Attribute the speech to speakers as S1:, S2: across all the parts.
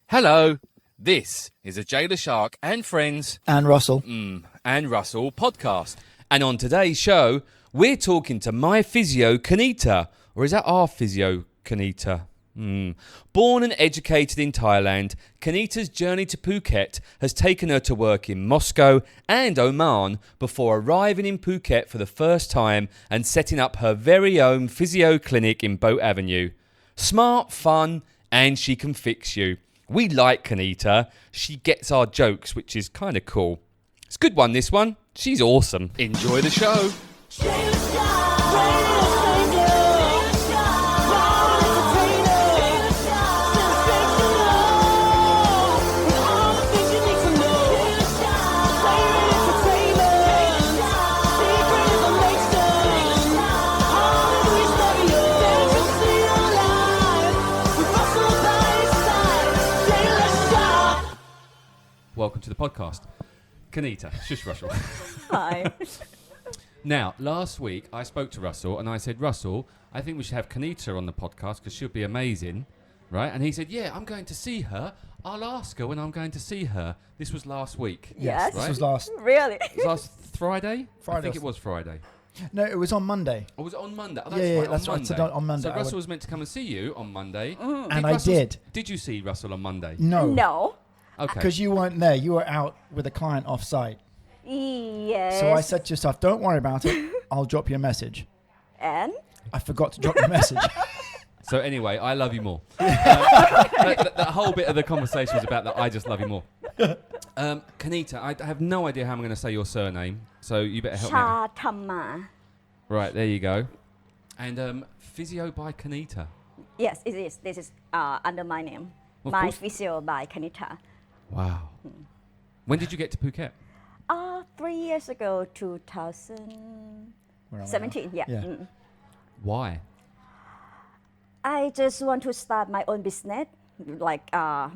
S1: Hello, this is a Leshark and Friends
S2: And Russell.
S1: and Russell podcast. And on today's show, we're talking to My Physio Kanitta. Or is that Our Physio Kanitta? Born and educated in Thailand, Kanitta's journey to Phuket has taken her to work in Moscow and Oman before arriving in Phuket for the first time and setting up her very own physio clinic in Boat Avenue. Smart, fun, and she can fix you. We like Kanitta. She gets our jokes, which is kind of cool. It's a good one, this one. She's awesome. Enjoy the show. Welcome to the podcast. Kanitta, shush Russell.
S3: Hi.
S1: Now, last week I spoke to Russell and I said, Russell, I think we should have Kanitta on the podcast because she'll be amazing, right? And he said, yeah, I'm going to see her. I'll ask her when I'm going to see her. This was last week.
S3: Yes.
S1: Right?
S2: This was last
S3: Really?
S1: It was last Friday?
S2: Friday.
S1: I think it was Friday.
S2: No, it was on Monday.
S1: Or was it on Monday? Oh,
S2: That's
S1: right,
S2: right. So on Monday.
S1: So Russell was meant to come and see you on Monday.
S2: And I did.
S1: Did you see Russell on Monday?
S2: No.
S3: No.
S1: Okay.
S2: Because you weren't there. You were out with a client off-site.
S3: Yes.
S2: So I said to yourself, don't worry about it. I'll drop you a message.
S3: And?
S2: I forgot to drop you a message.
S1: So anyway, I love you more. That whole bit of the conversation was about that I just love you more. Kanitta, I have no idea how I'm going to say your surname, so you better help me out.
S3: Chatama.
S1: Right, there you go. And Physio by Kanitta.
S3: Yes, it is. This is under my name.
S1: Of
S3: My
S1: course.
S3: Physio by Kanitta.
S1: Wow. When did you get to Phuket?
S3: 3 years ago,
S2: Where am I now?
S3: 2017. Yeah.
S2: Yeah.
S1: Why?
S3: I just want to start my own business, like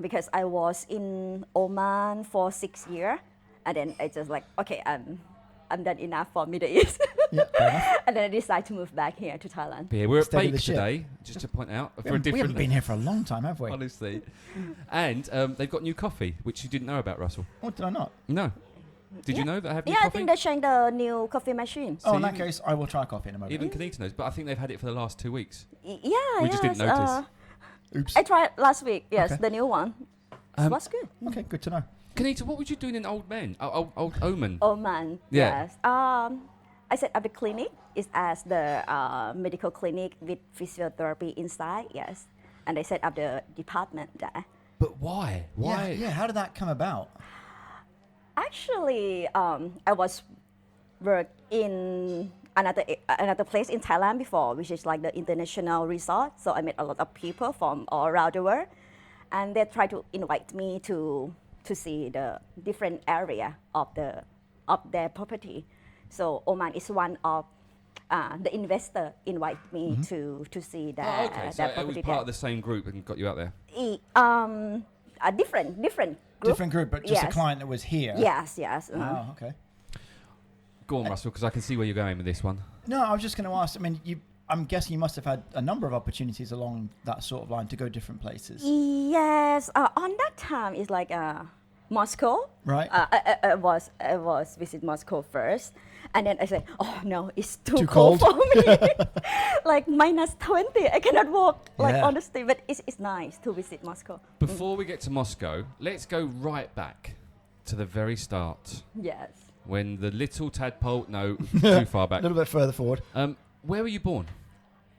S3: because I was in Oman for 6 years, and then I just like, okay, I'm done enough for Middle East.
S2: Yeah, fair enough.
S3: And then I decided to move back here to Thailand.
S1: But yeah, we're at
S2: Steady the
S1: Bake
S2: ship.
S1: today, just to point out, for a
S2: We
S1: different...
S2: haven't been here for a long time, have we?
S1: Honestly. And they've got new coffee, which you didn't know about, Russell.
S2: Or did I not?
S1: No. Did you know that I have new
S3: Yeah, I
S1: coffee?
S3: think they're showing the new coffee machine.
S2: Oh, in
S1: So
S2: that case, I will try coffee in a moment.
S1: Even Kanitta knows, but I think they've had it for the last 2 weeks.
S3: Yeah,
S1: We just didn't notice.
S2: Oops.
S3: I tried last week. Yes,
S2: Okay.
S3: the new one. It was good.
S2: Okay, good to know.
S1: Kanitta, what would you do in Old Men? Old Oman?
S3: Oman.
S1: Yeah.
S3: Yes. I set up the clinic. It's as the medical clinic with physiotherapy inside. Yes, and I set up the department there.
S1: But why? Why?
S2: Yeah, how did that come about?
S3: Actually, I was work in another place in Thailand before, which is like the international resort. So I met a lot of people from all around the world, and they try to invite me to see the different area of their property. So Oman is one of the investor invite me to see that.
S1: Oh, okay. So
S3: that
S1: it was
S3: property
S1: part of the same group and got you out there.
S3: a different group.
S2: Different group, but just a
S3: Yes.
S2: client that was here.
S3: Yes.
S2: Oh, okay.
S1: Go on, Russell, because I can see where you're going with this one.
S2: No, I was just going to ask. I mean, I'm guessing you must have had a number of opportunities along that sort of line to go different places,
S3: Yes, on that time it's like Moscow.
S2: right?
S3: I was visit Moscow first, and then I said, oh no, it's too
S2: Too
S3: cold
S2: cold?
S3: for me. Like -20, I cannot walk like
S2: Yeah.
S3: on the street. But it's nice to visit Moscow.
S1: Before we get to Moscow, let's go right back to the very start.
S3: Yes.
S1: When the little tadpole, no, too far
S2: A
S1: back.
S2: little bit further forward.
S1: Where were you born?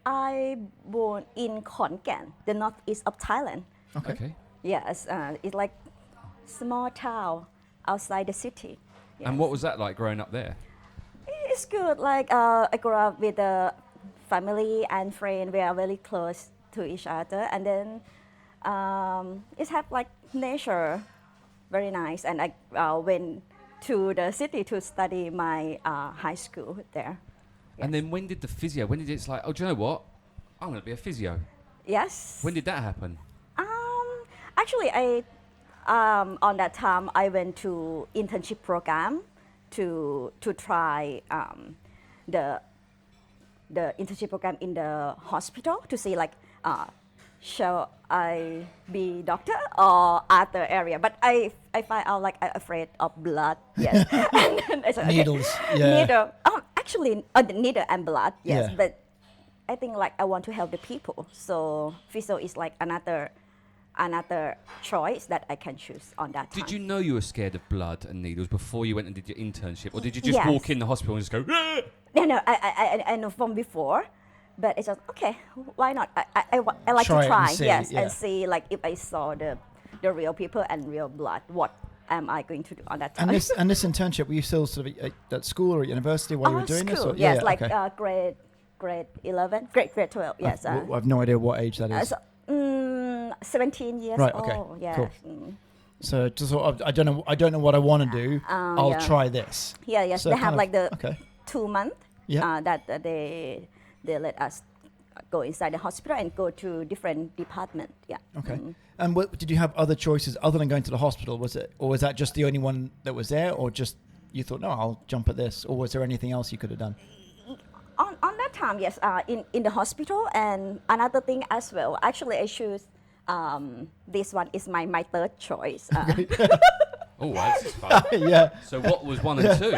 S3: I born in Khon Kaen, the northeast of Thailand.
S2: Okay.
S3: Yes, it's like small town outside the city. Yes.
S1: And what was that like growing up there?
S3: It's good. Like I grew up with a family and friend. We are very close to each other, and then it have like nature, very nice. And I went to the city to study my high school there.
S1: And then when did the physio, when did it's like, oh, do you know what? I'm going to be a physio.
S3: Yes.
S1: When did that happen?
S3: Actually, on that time I went to internship program to try the internship program in the hospital to see like shall I be doctor or other area? But I find out like I'm afraid of blood. Yes. And then I said, okay,
S2: Needles. Yeah.
S3: needle. Actually, the needle and blood. Yes.
S2: Yeah.
S3: But I think like I want to help the people. So physio is like another choice that I can choose on that time.
S1: Did you know you were scared of blood and needles before you went and did your internship, or did you just
S3: Yes.
S1: walk in the hospital and just go? "Ah!"
S3: No, I know from before, but it's just okay. Why not? I like
S2: Try
S3: to
S2: it
S3: try,
S2: and see,
S3: yes,
S2: yeah.
S3: and see like if I saw the real people and real blood, what am I going to do on that time?
S2: And this internship, were you still sort of at school or at university while you were doing this?
S3: school,
S2: Or?
S3: yes, like
S2: okay.
S3: grade 11, grade 12, yes.
S2: I have no idea what age that is.
S3: 17 years
S2: Right, okay,
S3: old. Yes.
S2: cool.
S3: Mm.
S2: So just sort of, I don't know what I want to do. I'll
S3: yeah.
S2: try this.
S3: Yeah, yes.
S2: So
S3: they
S2: kind
S3: have
S2: of-
S3: like the
S2: okay.
S3: 2 months
S2: Yeah.
S3: that they let us go inside the hospital and go to different department. Yeah.
S2: Okay.
S3: Mm.
S2: And did you have other choices other than going to the hospital? Or was that just the only one that was there, or just you thought, no, I'll jump at this, or was there anything else you could have done?
S3: On that time, yes, in the hospital, and another thing as well. Actually, I choose this one is my third choice.
S1: Oh, this is fun.
S2: Yeah.
S1: So what was 1 and 2?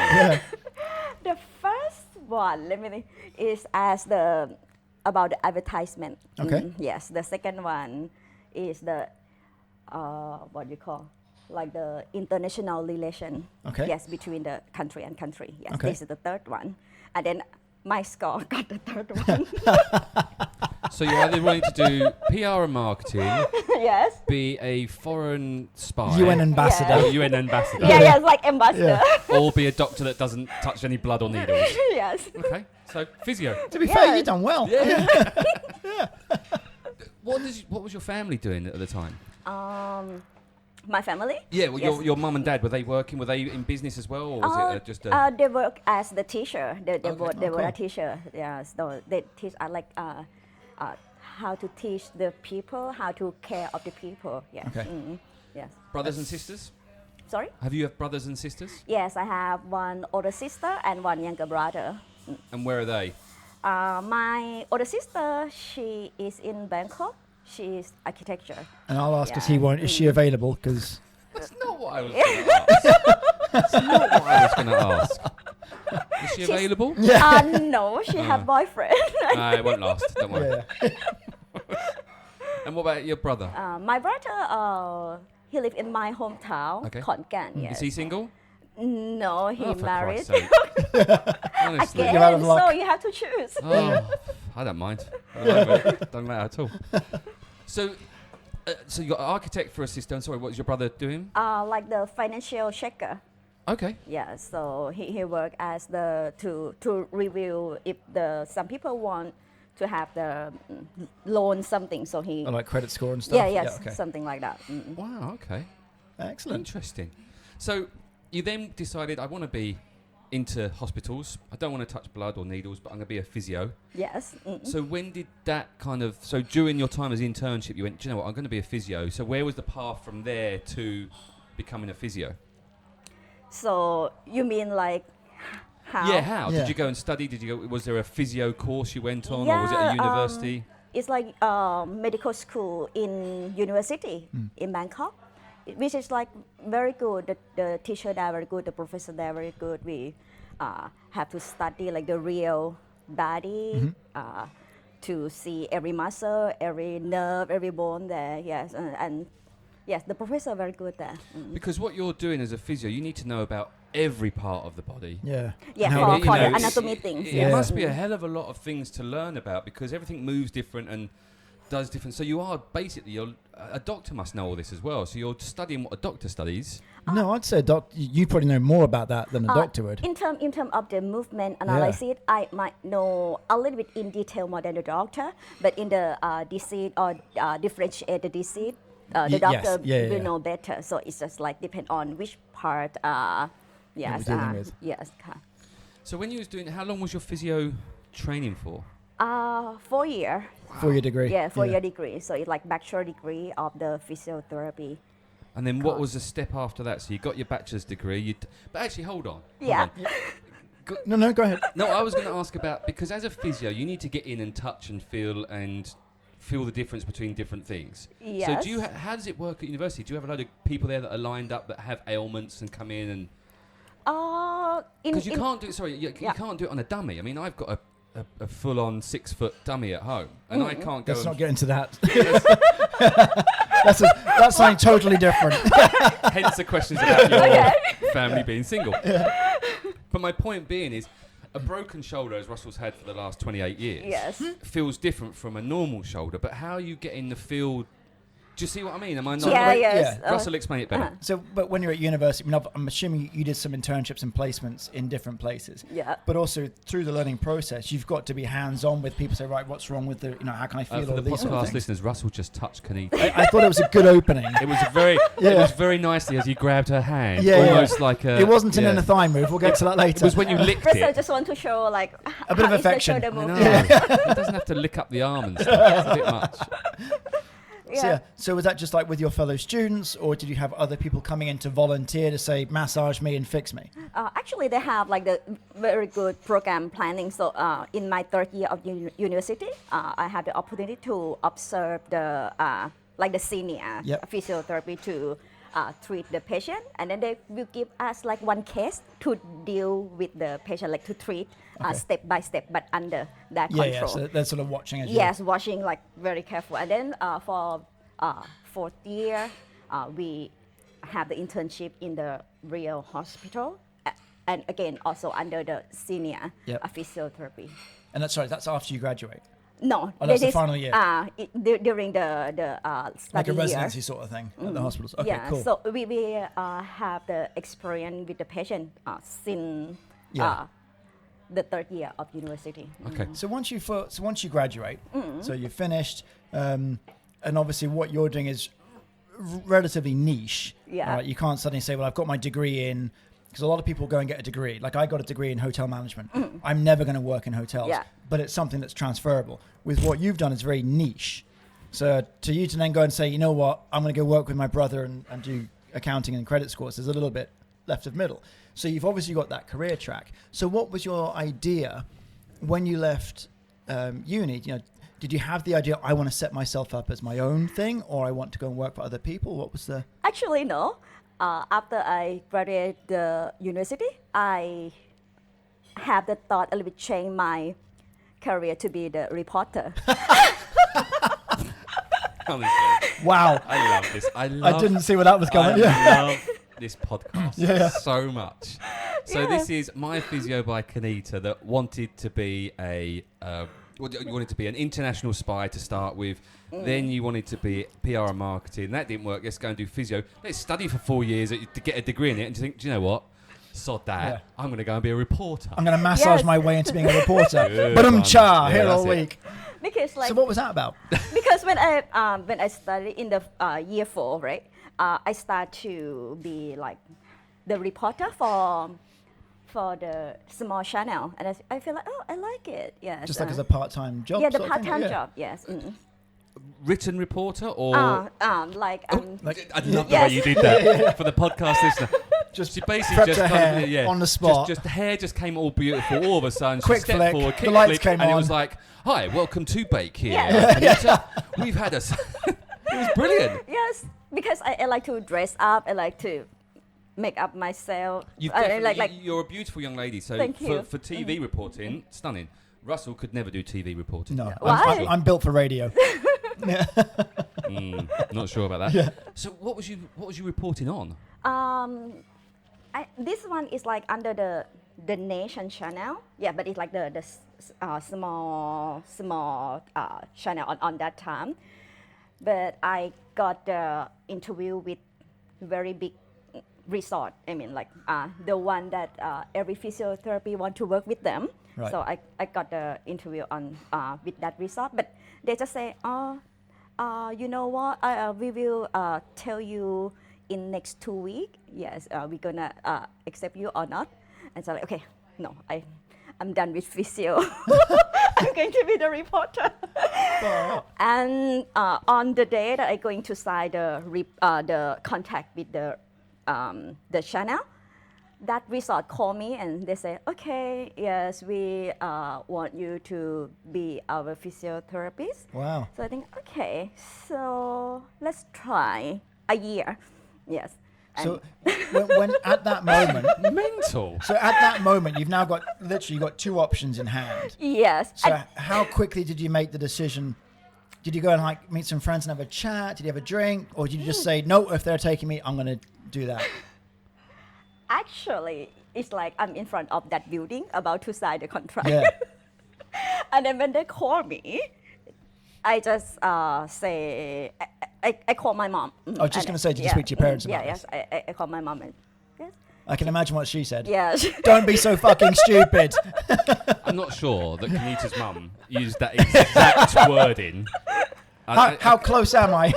S3: The first one, let me think, is as about the advertisement.
S2: Okay.
S3: Yes. The second one is the what do you call, like the international relation.
S2: Okay.
S3: Yes, between the country and country. Yes.
S2: Okay.
S3: This is the third one, and then my score got the third one.
S1: So you either wanted to do PR and marketing,
S3: Yes.
S1: be a foreign spy,
S2: UN ambassador.
S1: or UN ambassador,
S3: Yeah. Yes, like ambassador.
S1: or be a doctor that doesn't touch any blood or needles.
S3: Yes.
S1: Okay, so physio.
S2: To be
S3: Yeah.
S2: fair, you've done well.
S1: Yeah. What was your family doing at the time?
S3: My family.
S1: Yeah, well,
S3: Yes.
S1: your mum and dad, were they working? Were they in business as well, or was it just a...
S3: They work as the teacher. They
S1: Okay.
S3: were
S2: cool.
S3: a teacher. Yeah, so they teach. I like how to teach the people, how to care of the people. Yes.
S2: Okay.
S3: Yes.
S1: brothers and sisters?
S3: Sorry.
S1: Have you brothers and sisters?
S3: Yes, I have one older sister and one younger brother.
S1: And where are they?
S3: My older sister, she is in Bangkok. She is architecture.
S2: And I'll ask,
S3: Yeah.
S2: is she available? Because
S1: That's not what I was going to ask. That's not what I was going to ask. Is she available?
S3: No, she have boyfriend.
S1: It won't last. Don't worry.
S2: yeah.
S1: And what about your brother?
S3: My brother, he live in my hometown,
S1: Okay.
S3: Khon Kaen. Yes.
S1: Is he single?
S3: No, he
S1: Oh, for
S3: married.
S1: Christ's sake. Honestly.
S3: Again,
S2: You're out of luck.
S3: so you have to choose.
S1: Oh, I don't mind. I don't mind it. Don't matter at all. So you got an architect for a sister. And sorry, what was your brother doing?
S3: Like the financial checker.
S1: Okay.
S3: Yeah, so he work as to review if some people want to have the loan something. So he
S2: Or like credit score and stuff?
S3: yes,
S2: okay.
S3: something like that.
S1: Wow. Okay.
S2: Excellent.
S1: Interesting. So you then decided, I want to be into hospitals. I don't want to touch blood or needles, but I'm going to be a physio.
S3: Yes.
S1: So when did that so during your time as internship, you went, do you know what, I'm going to be a physio. So where was the path from there to becoming a physio?
S3: So you mean like how?
S1: Yeah, how?
S2: Yeah.
S1: Did you go and study? Was there a physio course you went on, or was it a university?
S3: It's like medical school in university in Bangkok, which is like very good. The teacher there very good. The professor there very good. We have to study like the real body to see every muscle, every nerve, every bone there. Yes, and yes, the professor very good there.
S1: Because what you're doing as a physio, you need to know about every part of the body.
S2: Yeah.
S3: Yeah,
S2: And how
S3: for,
S2: they-
S3: for the
S1: it's-
S3: anatomy things.
S1: It
S3: yes.
S1: must be a hell of a lot of things to learn about because everything moves different and does different. So you are basically, a doctor must know all this as well. So you're studying what a doctor studies.
S2: No, I'd say you probably know more about that than a doctor would.
S3: In term of the movement analysis, I might know a little bit in detail more than the doctor, but in the disease or differentiate the disease, the doctor will know better. So it's just like depend on which part. Yes.
S2: we're dealing with.
S3: Yes.
S1: So when you was doing, how long was your physio training for?
S3: 4 year.
S2: 4-year degree.
S3: Yeah, 4-year degree. So it's like bachelor degree of the physiotherapy.
S1: And then what
S3: Course.
S1: was the step after that? So you got your bachelor's degree. But actually, hold on.
S3: Yeah.
S2: No, go ahead.
S1: No, I was going to ask about, because as a physio, you need to get in and touch and feel and feel the difference between different things.
S3: Yes.
S1: So do you? How does it work at university? Do you have a load of people there that are lined up that have ailments and come in and? Because you can't do it. Sorry, you can't do it on a dummy. I mean, I've got a full-on 6-foot dummy at home, and I can't go.
S2: Let's not get into that. That's something totally different.
S1: Hence the questions about your family being single. But my point being is, a broken shoulder, as Russell's had for the last 28 years,
S3: Yes.
S1: feels different from a normal shoulder. But how you get in the field? Do you see what I mean? Am I not?
S3: Yeah, yes.
S2: Yeah.
S1: Russell, explain it better.
S2: So, but when you're at university, I mean, I'm assuming you did some internships and placements in different places.
S3: Yeah.
S2: But also through the learning process, you've got to be hands-on with people. Say, right, what's wrong with the, how can I feel
S1: For
S2: all
S1: the
S2: these sort of
S1: podcast
S2: things.
S1: listeners, Russell just touched Kanitta.
S2: I thought it was a good opening.
S1: It was it was very nicely as he grabbed her hand, almost like a.
S2: It wasn't an inner thigh move. We'll get to that later.
S1: It was when you licked
S3: First, I
S1: it.
S3: just want to show like
S2: A bit of
S3: how is the
S2: affection.
S3: shoulder
S1: I know.
S3: movement.
S1: He doesn't have to lick up the arm and stuff. It's a bit much.
S2: So was that just like with your fellow students, or did you have other people coming in to volunteer to say, massage me and fix me?
S3: Actually, they have like the very good program planning. So in my third year of university, I had the opportunity to observe the like the senior physiotherapy to treat the patient, and then they will give us like one case to deal with the patient, like to treat step by step, but under that control.
S2: Yeah, so they're sort of watching as
S3: Yes, watching like very careful. And then for fourth year, we have the internship in the real hospital, and again also under the senior physiotherapy.
S2: And that's after you graduate?
S3: No,
S2: that's the final year?
S3: During the study
S2: Like a
S3: year.
S2: residency sort of thing at the hospitals? Okay,
S3: Yeah,
S2: cool.
S3: so we have the experience with the patient since the third year of university.
S1: Okay.
S2: So once you graduate, so you're finished, and obviously what you're doing is relatively niche.
S3: Yeah.
S2: You can't suddenly say, well, I've got my degree in, because a lot of people go and get a degree. Like I got a degree in hotel management. I'm never going to work in hotels, but it's something that's transferable. With what you've done, it's very niche. So to you to then go and say, you know what, I'm going to go work with my brother and do accounting and credit scores is a little bit left of middle. So you've obviously got that career track. So what was your idea when you left uni? Did you have the idea, I want to set myself up as my own thing, or I want to go and work for other people? What was the...
S3: Actually, no. After I graduated the university, I have the thought a little bit change my career to be the reporter.
S1: Honestly.
S2: Wow.
S1: I love this. I
S2: didn't see where that was going.
S1: I love this podcast so much. So this is My Physio by Kanitta that wanted to be you wanted to be an international spy to start with. Then you wanted to be PR and marketing. That didn't work. Let's go and do physio. Let's study for 4 years to get a degree in it. And you think, do you know what? Sod that. Yeah. I'm going to go and be a reporter.
S2: I'm going to massage my way into being a reporter. But here all week.
S3: Because
S2: so what was that about?
S3: Because when I studied in the year 4, right, I start to be like the reporter for the small channel, and I feel like, I like it. Yes.
S2: Just like as a part-time job.
S3: Yeah, the part-time job. Yes.
S1: Written reporter or
S3: I'd
S1: love the way you did that for the podcast listener.
S2: She
S1: basically just
S2: hair on the spot.
S1: Just the hair just came all beautiful. All of a sudden,
S2: quick
S1: she stepped
S2: flick,
S1: forward,
S2: the lights
S1: flick,
S2: came
S1: and
S2: on.
S1: it was like, "Hi, welcome to Bake here, Kanitta. We've had it was brilliant.
S3: Yes, because I like to dress up. I like to make up myself.
S1: You're a beautiful young lady. So
S3: Thank you.
S1: for TV reporting, stunning. Russell could never do TV reporting.
S2: No,
S3: Why?
S2: I'm built for radio.
S1: Not sure about that.
S2: Yeah.
S1: So what was you reporting on?
S3: This one is like under the Nation channel. Yeah, but it's like the small channel on that time. But I got the interview with very big resort. I mean, like the one that every physiotherapy want to work with them.
S2: Right.
S3: So I got the interview on with that resort. But they just say, you know what? We will tell you in next 2 weeks. Yes, we're gonna accept you or not. And so like, okay, no, I'm done with physio. I'm going to be the reporter. And on the day that I'm going to sign the contract with the channel, that resort called me and they said, okay, yes, we want you to be our physiotherapist.
S2: Wow.
S3: So I think, okay, so let's try a year. Yes.
S2: So when at that moment,
S1: Mental.
S2: so at that moment, you've now got literally you got two options in hand.
S3: Yes.
S2: So how quickly did you make the decision? Did you go and like meet some friends and have a chat? Did you have a drink, or did you just say no? If they're taking me, I'm gonna do that.
S3: Actually, it's like I'm in front of that building about to sign the contract.
S2: Yeah.
S3: And then when they call me, I just say, I call my mom.
S2: I was just going to say, did you speak to your parents about this?
S3: Yes, I call my mom. And, yes.
S2: I can imagine what she said.
S3: Yes.
S2: Don't be so fucking stupid.
S1: I'm not sure that Kanitta's mum used that exact wording.
S2: How close am I?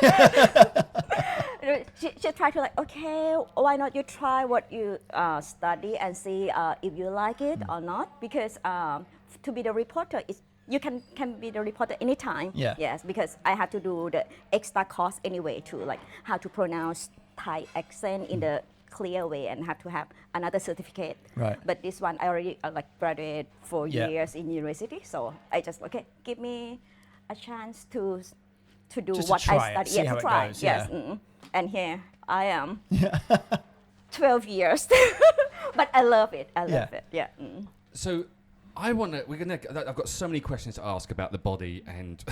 S3: She tried to like, okay, why not you try what you study and see if you like it or not? Because to be the reporter, you can be the reporter anytime.
S2: Yeah.
S3: Yes, because I have to do the extra course anyway to like how to pronounce Thai accent in the clear way and have to have another certificate.
S2: Right.
S3: But this one I already like graduated 4
S2: Yeah.
S3: years in university, so I just okay, give me a chance to do
S2: Just to
S3: what
S2: try
S3: I
S2: it,
S3: study.
S2: see
S3: Yes,
S2: how it
S3: try.
S2: goes,
S3: Yes.
S2: yeah.
S3: And here I am. 12 years. But I love it. I love it. Yeah.
S1: So I've got so many questions to ask about the body and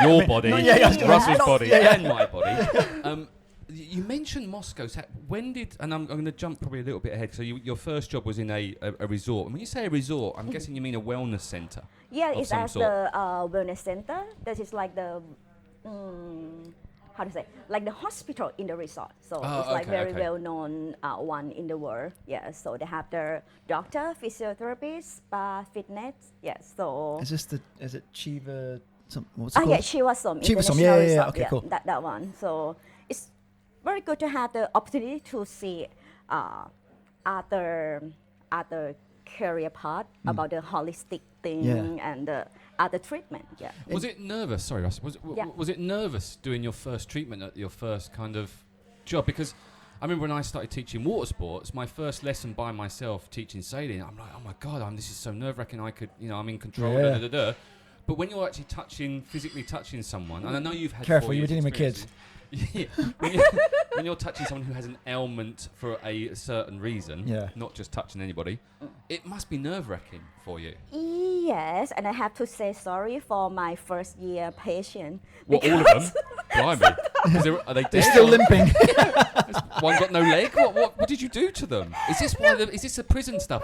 S1: your body, Russell's body, and my body. You mentioned Moscow. So when did, and I'm going to jump probably a little bit ahead. So your first job was in a resort. And when you say a resort, I'm guessing you mean a wellness centre.
S3: Yeah,
S1: of
S3: it's
S1: some
S3: at
S1: sort.
S3: the wellness center. That is like the, how to say, like the hospital in the resort. So it's like very well known one in the world. Yeah, so they have the doctor, physiotherapist, spa, fitness. Yes, so.
S2: Is it Chiva? What's it called?
S3: Yeah, Chivasom.
S2: Chivasom,
S3: International
S2: yeah.
S3: Resort,
S2: Okay, cool.
S3: That one. So it's very good to have the opportunity to see other career path about the holistic thing and the other treatment. Yeah.
S1: Was it nervous? Sorry, Russ.
S3: Yeah.
S1: Was it nervous doing your first treatment at your first kind of job? Because I remember when I started teaching water sports, my first lesson by myself teaching sailing, I'm like, oh my God, this is so nerve-wracking. I'm in control.
S2: Yeah.
S1: Da, da, da, da. But when you're actually physically touching someone, and I know you've had
S2: Careful,
S1: 4
S2: you were
S1: years
S2: dealing with
S1: experience
S2: kids.
S1: Yeah, when you're touching someone who has an ailment for a certain reason, not just touching anybody, it must be nerve-wracking for you.
S3: Yes, and I have to say sorry for my first year patient.
S1: What, all of them? Blimey. Are they dead?
S2: They're still limping.
S1: One got no leg? What did you do to them? Is this the prison stuff?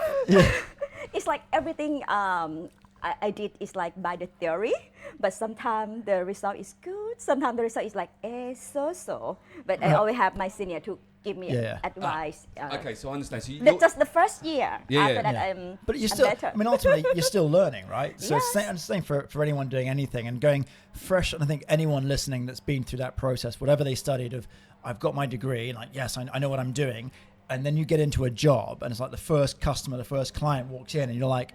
S3: It's like everything I did is like by the theory, but sometimes the result is good, sometimes the result is like so. But I always have my senior to give me advice.
S1: Okay, so I understand. So
S3: just the first year. After that, I'm.
S2: But you're
S3: I'm
S2: still.
S3: better.
S2: I mean, ultimately, you're still learning, right? So
S3: Yes.
S2: I'm saying for anyone doing anything and going fresh. And I think anyone listening that's been through that process, whatever they studied, I've got my degree, and like yes, I know what I'm doing, and then you get into a job, and it's like the first customer, the first client walks in, and you're like,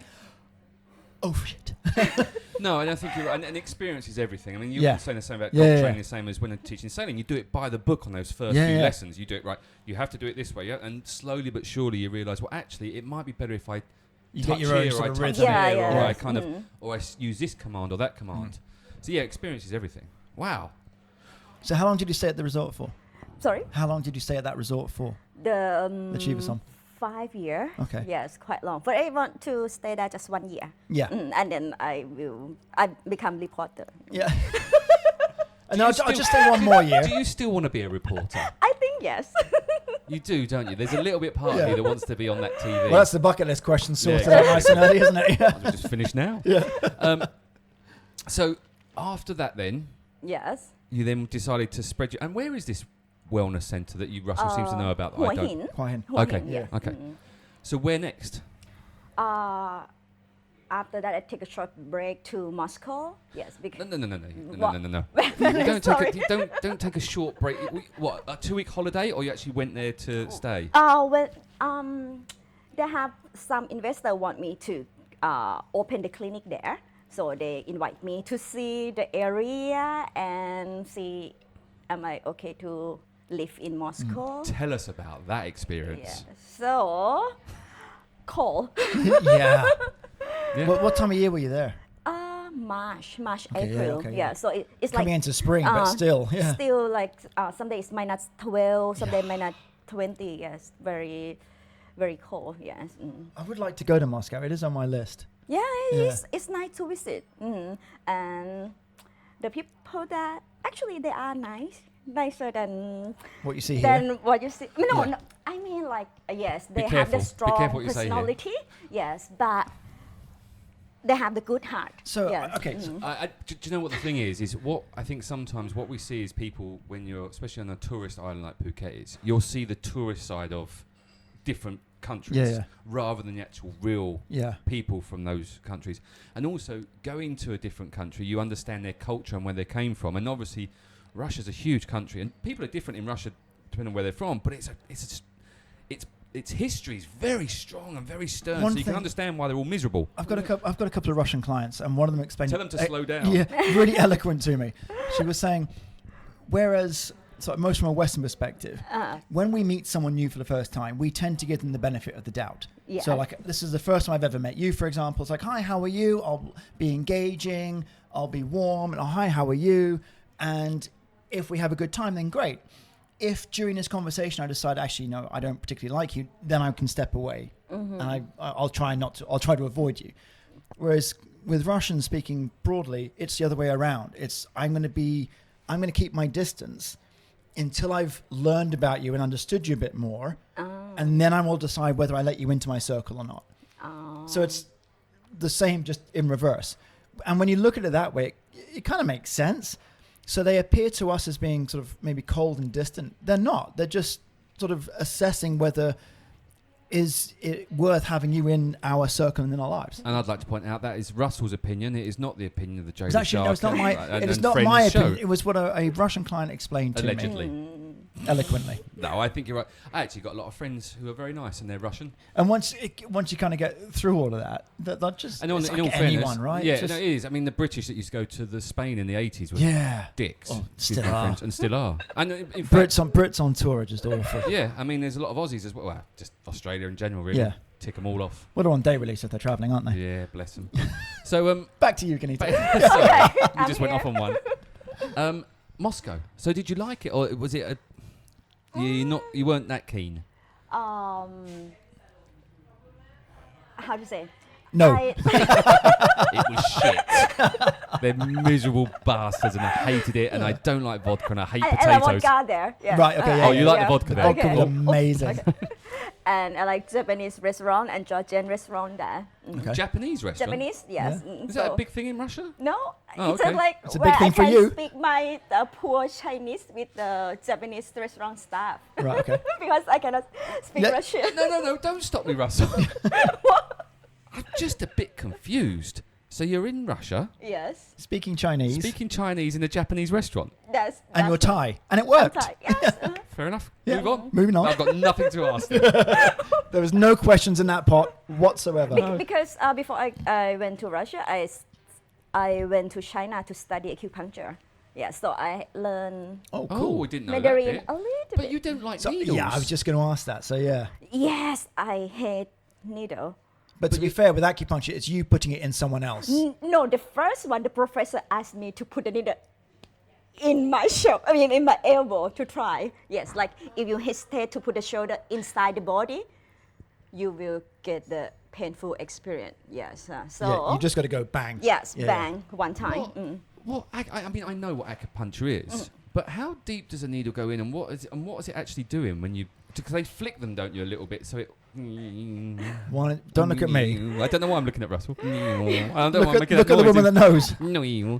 S2: oh shit.
S1: No, and I think you're right. And experience is everything. I mean, you were saying the same about training, the same as when I'm teaching sailing. You do it by the book on those first few lessons. You do it right. You have to do it this way, and slowly but surely you realise, well, actually, it might be better if I
S2: You
S1: touch
S2: get your own
S1: here, or
S2: sort
S1: I
S2: of
S1: touch
S2: rhythm.
S1: there, or I
S3: Yes.
S1: kind of, or I use this command or that command. So yeah, experience is everything. Wow.
S2: So how long did you stay at the resort for?
S3: Sorry?
S2: How long did you stay at that resort for?
S3: The
S2: Chivasom.
S3: 5 years.
S2: Okay.
S3: Yes, quite long. But I want to stay there just 1 year.
S2: Yeah.
S3: And then I become reporter.
S2: Yeah. And I'll just stay one more year.
S1: Do you still want to be a reporter?
S3: I think yes.
S1: You do, don't you? There's a little bit part of you that wants to be on that TV.
S2: Well, that's the bucket list question sorted
S1: Yeah,
S2: out nice and early, isn't it?
S1: Might as well just finish now.
S2: Yeah.
S1: So after that, then
S3: Yes.
S1: you then decided to spread your. And where is this wellness centre that Russell seems to know about? That I
S3: Hua
S1: don't.
S3: Hin.
S2: Hua Hin.
S3: Hua
S1: Okay.
S3: Hin, yes.
S1: Okay. So where next?
S3: After that, I take a short break to Moscow. Yes, because
S1: No. Don't take a short break. What, a 2-week holiday, or you actually went there to stay?
S3: They have some investor want me to open the clinic there, so they invite me to see the area and see am I okay to live in Moscow.
S1: Tell us about that experience.
S3: Yeah. So cold.
S2: Yeah.
S1: Yeah.
S2: What time of year were you there?
S3: March,
S2: Okay, yeah,
S3: April.
S2: okay,
S3: yeah.
S2: yeah.
S3: So it's
S2: Coming
S3: like
S2: into spring, but still, yeah.
S3: still like some days minus 12, some days minus 20. Yes, very, very cold. Yes.
S2: I would like to go to Moscow. It is on my list.
S3: Yeah,
S2: Yeah.
S3: it's nice to visit. And the people that actually they are nicer than
S2: What you see here.
S3: what you see. No,
S2: Yeah.
S3: no. I mean like yes,
S1: Be
S3: they have
S1: careful.
S3: the
S1: Be
S3: strong
S1: careful what you say here.
S3: personality. Yes, but they have the good heart.
S2: So,
S3: yes.
S2: okay. So
S1: Do you know what the thing is? Is what I think sometimes what we see is people when you're, especially on a tourist island like Phuket is, you'll see the tourist side of different countries
S2: Yeah.
S1: rather than the actual real
S2: yeah.
S1: people from those countries. And also going to a different country, you understand their culture and where they came from. And obviously, Russia's a huge country, and people are different in Russia depending on where they're from. But its history is very strong and very stern,
S2: One
S1: so you can
S2: thing-
S1: understand why they're all miserable.
S2: I've got a couple of Russian clients, and one of them explained.
S1: Tell them to slow down.
S2: Yeah, really eloquent to me. She was saying, whereas, so most from a Western perspective, when we meet someone new for the first time, we tend to give them the benefit of the doubt.
S3: Yeah.
S2: So, like, this is the first time I've ever met you, for example. It's like, hi, how are you? I'll be engaging. I'll be warm. And hi, how are you? And if we have a good time, then great. If during this conversation I decide, actually, no, I don't particularly like you, then I can step away, and I'll try to avoid you. Whereas with Russian speaking broadly, it's the other way around. It's I'm going to keep my distance until I've learned about you and understood you a bit more, and then I will decide whether I let you into my circle or not. So it's the same, just in reverse. And when you look at it that way, it kind of makes sense. So they appear to us as being sort of maybe cold and distant. They're not. They're just sort of assessing whether is it worth having you in our circle and in our lives.
S1: And I'd like to point out that is Russell's opinion. It is not the opinion of the Jody
S2: It's actually, no, it's not my.
S1: and
S2: It is
S1: and
S2: not
S1: Friends
S2: my
S1: show.
S2: opinion. It was what a Russian client explained to
S1: Allegedly.
S2: me eloquently.
S1: No, I think you're right. I actually got a lot of friends who are very nice and they're Russian.
S2: And once you kind of get through all of that, that just
S1: And
S2: it's
S1: in
S2: like
S1: all fairness,
S2: anyone, right?
S1: Yeah,
S2: It's just-
S1: no, it is. I mean, the British that used to go to the Spain in the 80s were
S2: yeah.
S1: dicks.
S2: Oh,
S1: excuse
S2: still
S1: my
S2: are.
S1: French, and still are. And in fact,
S2: Brits on tour are just awful.
S1: yeah, I mean, there's a lot of Aussies as well. Well, just Australia in general, really.
S2: Yeah.
S1: Tick them all off.
S2: Well, they're on day release if they're travelling, aren't they?
S1: Yeah, bless them. So,
S2: Back to you, Kanitta.
S1: sorry, you
S3: I'm
S1: just went
S3: here.
S1: off on one. Moscow. So, did you like it, or was it you weren't that keen?
S3: How to say?
S2: No.
S1: It was shit. They're miserable bastards, and I hated it. And I don't like vodka, and I hate
S3: And I
S1: potatoes.
S3: vodka there. Yeah.
S2: Right, okay, yeah,
S1: Oh, you like the
S3: yeah.
S1: vodka
S2: The
S1: there?
S2: vodka
S3: Okay.
S2: was amazing.
S3: And I like Japanese restaurant and Georgian restaurant there.
S2: Okay.
S1: Japanese restaurant.
S3: Japanese, yes.
S1: Is that a big thing in Russia?
S3: No,
S1: Oh,
S3: it's
S1: okay.
S3: just like
S2: It's a
S3: where
S2: big thing
S3: I
S2: for
S3: can
S2: you.
S3: speak my poor Chinese with the Japanese restaurant staff
S2: Right, okay.
S3: because I cannot speak
S2: Yeah.
S3: Russian.
S1: No, don't stop me, Russell. I'm just a bit confused. So you're in Russia,
S3: Yes,
S2: Speaking Chinese,
S1: speaking Chinese in a Japanese restaurant.
S2: and you're
S3: that's
S2: Thai, and it worked.
S3: Thai. Yes.
S1: Fair enough.
S2: Yeah.
S1: Move on.
S2: Moving on.
S1: I've got nothing to ask. Then.
S2: There was no questions in that pot whatsoever.
S3: Because before I went to Russia, I went to China to study acupuncture. Yeah, so I learned
S2: Oh,
S1: Oh,
S2: cool.
S1: we didn't know
S3: Mandarin
S1: that bit.
S3: a little
S1: But
S3: bit.
S1: you don't like
S2: So,
S1: needles.
S2: yeah, I was just going to ask that. So, yeah.
S3: Yes, I hate needle.
S2: But to be fair, with acupuncture, it's you putting it in someone else.
S3: No, the first one, the professor asked me to put a needle in my shoulder, in my elbow to try. Yes, like if you hesitate to put the shoulder inside the body, you will get the painful experience. Yes, so
S2: Yeah, you just got to go bang.
S3: yes,
S2: Yeah.
S3: bang one time.
S1: What? I mean, I know what acupuncture is, but how deep does a needle go in, and what is it actually doing when you? Because they flick them, don't you, a little bit, so it.
S2: Don't look at me.
S1: I don't know why I'm looking at Russell. I don't know
S2: Look
S1: why I'm
S2: at,
S1: making
S2: look
S1: that
S2: at the
S1: noise.
S2: woman that knows.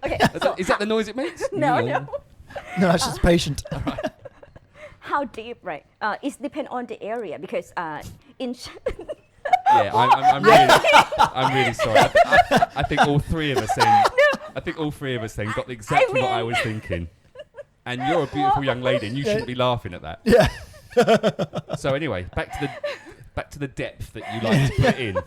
S3: Okay,
S1: Is that the noise it makes?
S3: No, no.
S2: No, that's just patient.
S3: How deep, right? It depends on the area because in
S1: Yeah, I'm really sorry. I think all three of us then got exactly what I was thinking. And you're a beautiful young lady, and you shouldn't be laughing at that.
S2: Yeah.
S1: So anyway, back to the depth that you like to put in.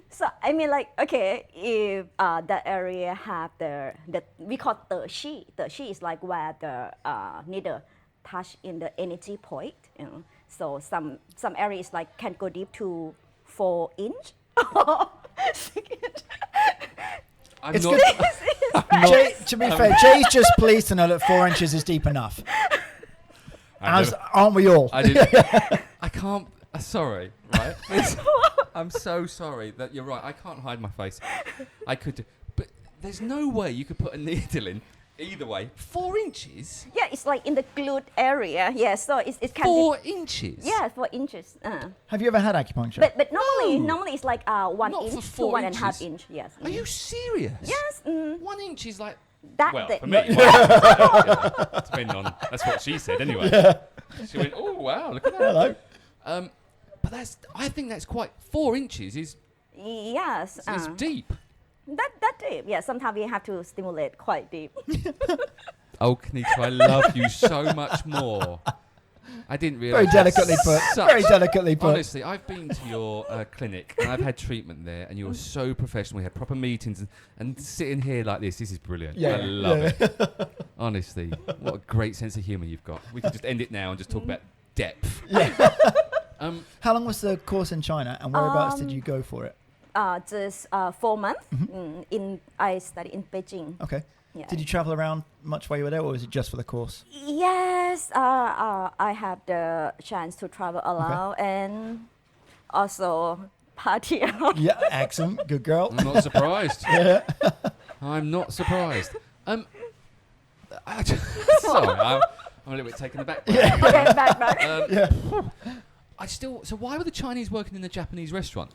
S3: So I mean, like, okay, if that area have the we call the shi is like where the needle touch in the energy point. You know. So some areas like can go deep to 4 inch.
S1: I'm
S2: It's
S1: not.
S2: good. Jay, to be fair, Jay's just pleased to know that 4 inches is deep enough. Aren't we all?
S1: I didn't. I can't. Sorry, right? I'm so sorry that you're right. I can't hide my face. I could, but there's no way you could put a needle in. Either way, 4 inches.
S3: Yeah, it's like in the glute area. Yeah, so it can
S1: 4
S3: be.
S1: inches.
S3: Yeah, 4 inches.
S2: Have you ever had acupuncture?
S3: But normally it's like 1
S1: Not for
S3: inch to
S1: 4
S3: 1.5
S1: inches.
S3: inch. Yes.
S1: Are you serious?
S3: Yes.
S1: 1 inch is like.
S3: That
S1: Well,
S3: thick.
S1: for me, yeah, depending on. That's what she said anyway. She went, "Oh wow, look at that."
S2: Hello.
S1: But I think that's quite 4 inches is
S3: Yes.
S1: deep.
S3: That deep. Yeah. Sometimes we have to stimulate quite deep.
S1: Oh, Kanitta, I love you so much more. I didn't
S2: Very
S1: realise.
S2: delicately put. Very delicately put.
S1: Honestly, I've been to your clinic and I've had treatment there, and you were so professional. We had proper meetings, and sitting here like this is brilliant.
S2: Yeah,
S1: I love it. Honestly, what a great sense of humour you've got. We can just end it now and just talk about depth.
S2: How long was the course in China, and whereabouts did you go for it?
S3: Just 4 months. I studied in Beijing.
S2: Okay.
S3: Yeah.
S2: Did you travel around much while you were there, or was it just for the course?
S3: Yes, I had the chance to travel around and also party out.
S2: Yeah, excellent. Good girl.
S1: I'm not surprised.
S2: Yeah.
S1: I'm not surprised. Sorry, I'm a little bit taken aback. By that.
S3: Okay, back.
S1: So why were the Chinese working in the Japanese restaurant?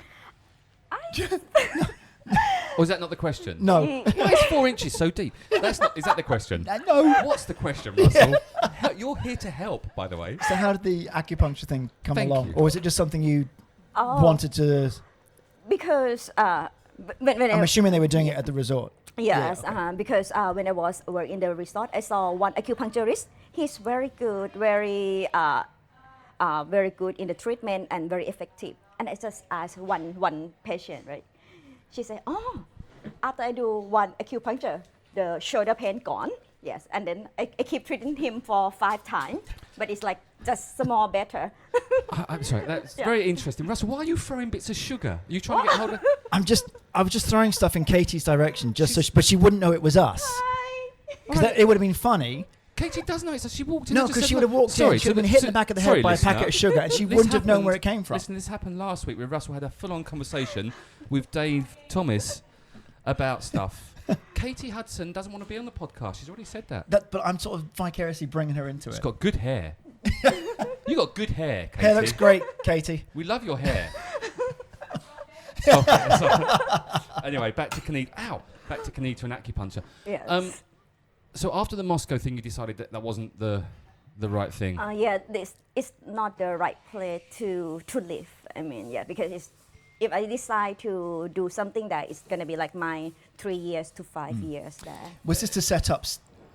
S1: Or is that not the question?
S2: No.
S1: Why is 4 inches so deep? Is that the question?
S2: No.
S1: What's the question, Russell? You're here to help, by the way.
S2: So how did the acupuncture thing come
S1: Thank
S2: along?
S1: you.
S2: Or was it just something you
S3: Oh,
S2: wanted to...
S3: because when
S2: I'm assuming they were doing it at the resort.
S3: yes,
S2: Yeah, okay.
S3: because when I was working in the resort, I saw one acupuncturist. He's very good, very good in the treatment and very effective. And I just asked one patient, right? She said, "Oh, after I do one acupuncture, the shoulder pain gone." Yes, and then I keep treating him for 5 times, but it's like just small better.
S1: I'm sorry, that's
S3: Yeah.
S1: very interesting. Russell, why are you throwing bits of sugar? Are you trying to get hold of...
S2: I was just throwing stuff in Katie's direction, but she wouldn't know it was us.
S3: Hi.
S2: Because it would have been funny.
S1: Katie does know it, so she walked in.
S2: No,
S1: and just
S2: because
S1: said,
S2: she would have
S1: "Look."
S2: walked
S1: Sorry,
S2: in. She would have been hit in the back of the head
S1: sorry,
S2: by a
S1: listener.
S2: packet of sugar, and she
S1: This
S2: wouldn't have known
S1: happened-
S2: where it came from.
S1: Listen, this happened last week where Russell had a full-on conversation with Dave Thomas about stuff. Katie Hudson doesn't want to be on the podcast. She's already said that.
S2: But I'm sort of vicariously bringing her into
S1: She's
S2: it.
S1: got good hair. You got good hair, Katie.
S2: Hair looks great, Katie.
S1: We love your hair. Sorry. Anyway, back to Kanitta. Ow! Back to Kanitta and acupuncture.
S3: Yes.
S1: So after the Moscow thing, you decided that wasn't the right thing.
S3: Yeah, this is not the right place to live. I mean, yeah, because if I decide to do something that is going to be like my 3 years to 5 years there.
S2: Was this to set up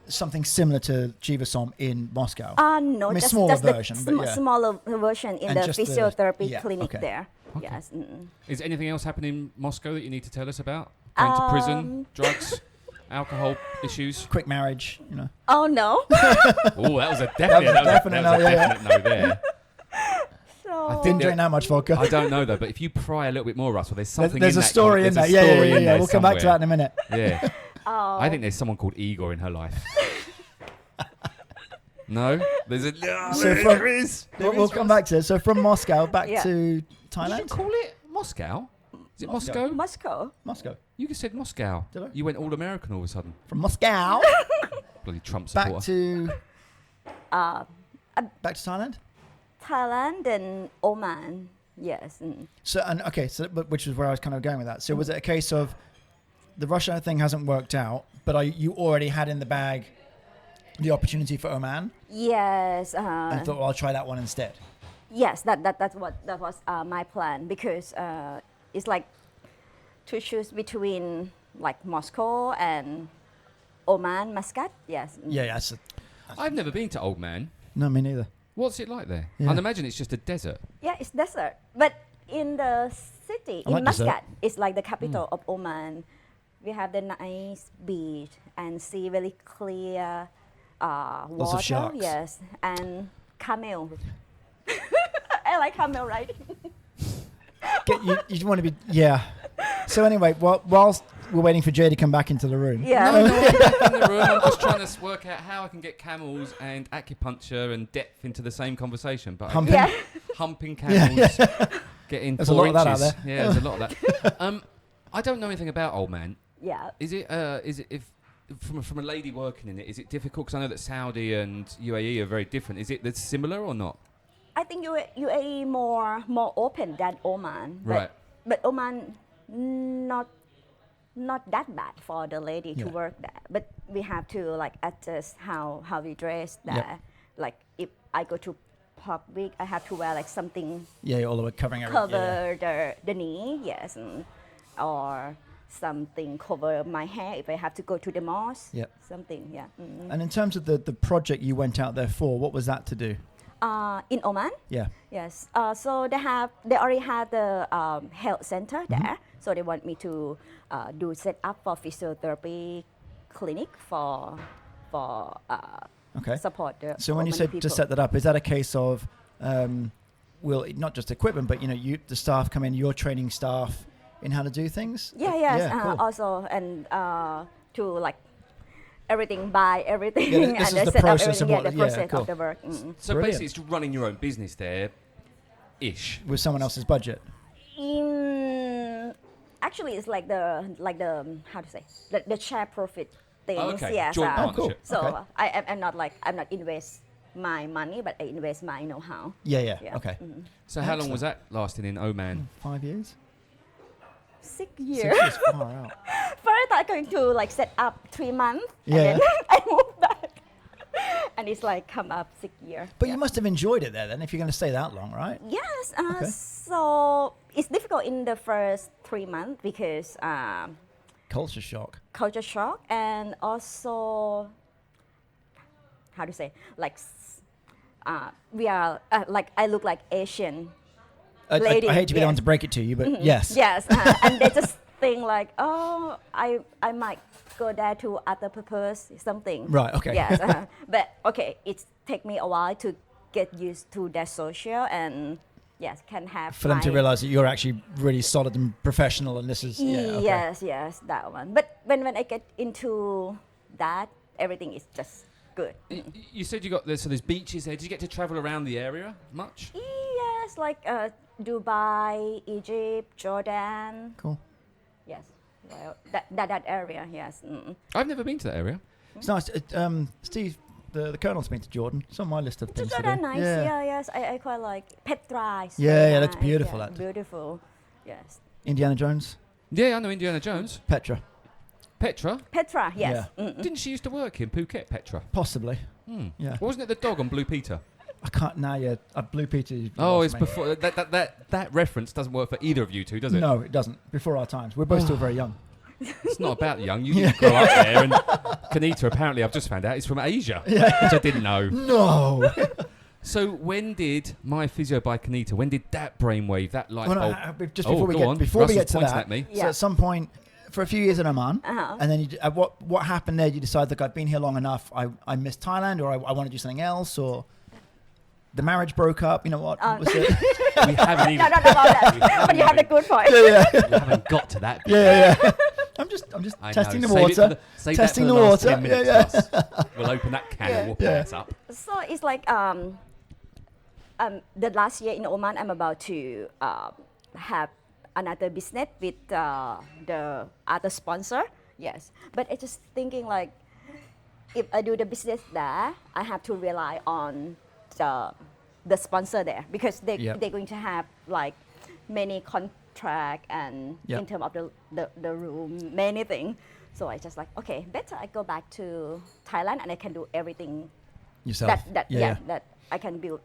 S2: something similar to Jivasom in Moscow?
S3: No,
S2: I mean,
S3: just
S2: smaller
S3: the
S2: version, but yeah.
S3: smaller version in
S2: And
S3: the
S2: just the-
S3: physiotherapy
S2: yeah,
S3: clinic
S2: okay.
S3: there.
S1: Okay.
S3: Yes.
S1: Is anything else happening in Moscow that you need to tell us about? Going to prison, drugs, alcohol issues?
S2: Quick marriage, you know.
S3: Oh no.
S1: Oh, that was a definite,
S2: definite no, yeah.
S1: definite no there.
S3: So
S2: Didn't drink that much vodka.
S1: I don't know though, but if you pry a little bit more, Russell, there's something.
S2: There's
S1: in
S2: a
S1: that
S2: story in
S1: there's
S2: there.
S1: a
S2: Yeah,
S1: story
S2: yeah,
S1: in
S2: yeah.
S1: there
S2: We'll come back to that in a minute.
S1: Yeah.
S3: Oh.
S1: I think there's someone called Igor in her life. No, there's a.
S2: So
S1: there is.
S2: We'll come back to it. So from Moscow back
S3: Yeah.
S2: to
S1: Did you
S2: Thailand?
S1: call it Moscow? Is it Moscow?
S3: Moscow.
S2: Moscow.
S1: You just said Moscow.
S2: Did I?
S1: You went all American all of a sudden.
S2: From Moscow
S1: Bloody Trump
S2: back
S1: supporter.
S2: to
S3: Uh,
S2: back to Thailand.
S3: Thailand and Oman. Yes.
S2: So which is where I was kind of going with that. So was it a case of the Russia thing hasn't worked out, but you already had in the bag the opportunity for Oman,
S3: Yes.
S2: and thought, well, I'll try that one instead.
S3: Yes, that was my plan, because it's like to choose between like Moscow and Oman, Muscat. Yes.
S2: Yeah, that's
S1: I've never been to Old Man.
S2: no, me neither.
S1: What's it like there?
S2: Yeah.
S1: I'd imagine it's just a desert.
S3: Yeah, it's desert, but in the city,
S2: I like
S3: in
S2: desert.
S3: Muscat, it's like the capital of Oman. We have the nice beach and sea very clear,
S2: Lots of
S3: water,
S2: sharks.
S3: yes, and camel. I like camel riding.
S2: You want to be, yeah. So anyway, whilst we're waiting for Jay to come back into the room.
S3: Yeah.
S1: No, I'm back in the room. I'm just trying to work out how I can get camels and acupuncture and depth into the same conversation. But
S2: Humping.
S3: Yeah.
S1: humping camels, getting
S2: There's a
S1: 4
S2: lot of that out
S1: inches.
S2: there.
S1: Yeah, there's a lot of that. I don't know anything about Old Man.
S3: Yeah.
S1: Is it if from a lady working in it, is it difficult? Because I know that Saudi and UAE are very different. Is it similar or not?
S3: I think UAE more open than Oman.
S1: Right.
S3: But Oman not that bad for the lady to
S2: Yeah.
S3: work there. But we have to like adjust how we dress there.
S2: Yep.
S3: Like if I go to public, I have to wear like something
S2: Yeah, all the way covering everything.
S3: cover the knee, yes, or something cover my hair if I have to go to the mosque.
S2: Yep.
S3: Something, yeah.
S2: And in terms of the project you went out there for, what was that to do?
S3: In Oman.
S2: Yeah.
S3: Yes. So they already had the health center there. So they want me to do set up for physiotherapy clinic for
S2: Okay.
S3: support the
S2: So when you
S3: Omani
S2: say
S3: people.
S2: to set that up, is that a case of, not just equipment, but the staff come in, you're training staff in how to do things?
S3: Yeah, yes.
S2: Yeah, cool.
S3: Also, and to like everything, buy everything,
S2: Yeah, this
S3: and
S2: is
S3: then
S2: the
S3: set up
S2: process of
S3: everything.
S2: what-
S3: The
S2: yeah,
S3: process
S2: cool.
S3: of the work.
S1: So
S2: Brilliant.
S1: basically, it's just running your own business there, ish.
S2: With someone else's budget.
S3: Actually, it's like the how to say the share profit things.
S1: Oh, okay.
S3: Yes.
S1: Joint
S2: Oh, cool.
S1: partnership.
S3: So
S2: Okay.
S3: I'm not invest my money, but I invest my know-how.
S2: Yeah.
S3: Yeah.
S2: Okay.
S1: So how long was that lasting in Oman?
S2: 5 years?
S3: 6
S2: 6
S3: years.
S2: years, far out.
S3: First, I'm going to like set up 3 months,
S2: Yeah.
S3: and then I move back, and it's like come up 6 years.
S2: But you must have enjoyed it there then, if you're going to stay that long, right?
S3: Yes.
S2: Okay.
S3: So it's difficult in the first 3 months because
S2: Culture shock.
S3: culture shock, and also how to say like we are like I look like Asian.
S2: I
S3: Lady,
S2: hate to be the
S3: yeah.
S2: one to break it to you, but yes.
S3: Yes, and they just think like, oh, I might go there to other purpose, something.
S2: Right, okay.
S3: Yes, but okay, it take me a while to get used to their social and yes, can have
S2: For them to
S3: my-
S2: realize that you're actually really solid and professional, and this is okay.
S3: Yes, that one. But when I get into that, everything is just good.
S1: You said you got there's beaches there. Did you get to travel around the area much?
S3: Yes, like Dubai, Egypt, Jordan.
S2: Cool.
S3: Yes, well, that area. Yes.
S1: I've never been to that area.
S2: It's nice. Steve, the Colonel's been to Jordan. It's on my list of things to do.
S3: Jordan, nice. Yeah, yes. I quite like Petra. It's
S2: Yeah,
S3: very
S2: yeah, that's
S3: nice,
S2: beautiful,
S3: yeah,
S2: that.
S3: beautiful. Yes.
S2: Indiana Jones,
S1: Yeah, I know Indiana Jones.
S2: Petra,
S1: Petra?
S3: Petra. Yes.
S1: Didn't she used to work in Phuket, Petra?
S2: possibly.
S1: Hmm.
S2: Yeah.
S1: Wasn't it the dog on Blue Peter?
S2: I can't now. Yeah, Blue Peter. you
S1: Oh,
S2: lost
S1: it's
S2: me.
S1: before that reference doesn't work for either of you two, does it?
S2: No, it doesn't. Before our times, we're both still very young.
S1: It's not about young. You didn't grow up there. And Kanitta, apparently, I've just found out, is from Asia, which I didn't know.
S2: No.
S1: So when did My Physio by Kanitta, when did that brainwave, that light
S2: Well,
S1: bulb?
S2: no, just
S1: Oh,
S2: before we
S1: go
S2: get
S1: on.
S2: before we
S1: Russell's
S2: get to
S1: pointing
S2: that,
S1: at me.
S2: so
S3: Yeah.
S2: at some point, for a few years in Oman,
S3: Uh-huh.
S2: and then what happened there? You decided, look, I've been here long enough. I miss Thailand, or I want to do something else, or the marriage broke up. You know what? Was it?
S1: We haven't
S3: No,
S1: even,
S3: not about that. But you have the good point.
S2: yeah.
S1: we haven't got to that bit.
S2: Yeah. I'm just
S1: I
S2: testing
S1: know.
S2: the
S1: Save it for
S2: water.
S1: save
S2: Testing
S1: that for
S2: the
S1: last
S2: water.
S1: 10 minutes,
S2: Yeah.
S1: Russ. We'll open that can and we'll
S2: Yeah.
S1: pass up.
S3: So it's like the last year in Oman, I'm about to have another business with the other sponsor. Yes, but I just thinking like, if I do the business there, I have to rely on the sponsor there because
S2: Yep.
S3: they're going to have like many contract and
S2: Yep.
S3: in terms of the room, many things. So I just like, okay, better I go back to Thailand and I can do everything
S2: Yourself.
S3: that I can build,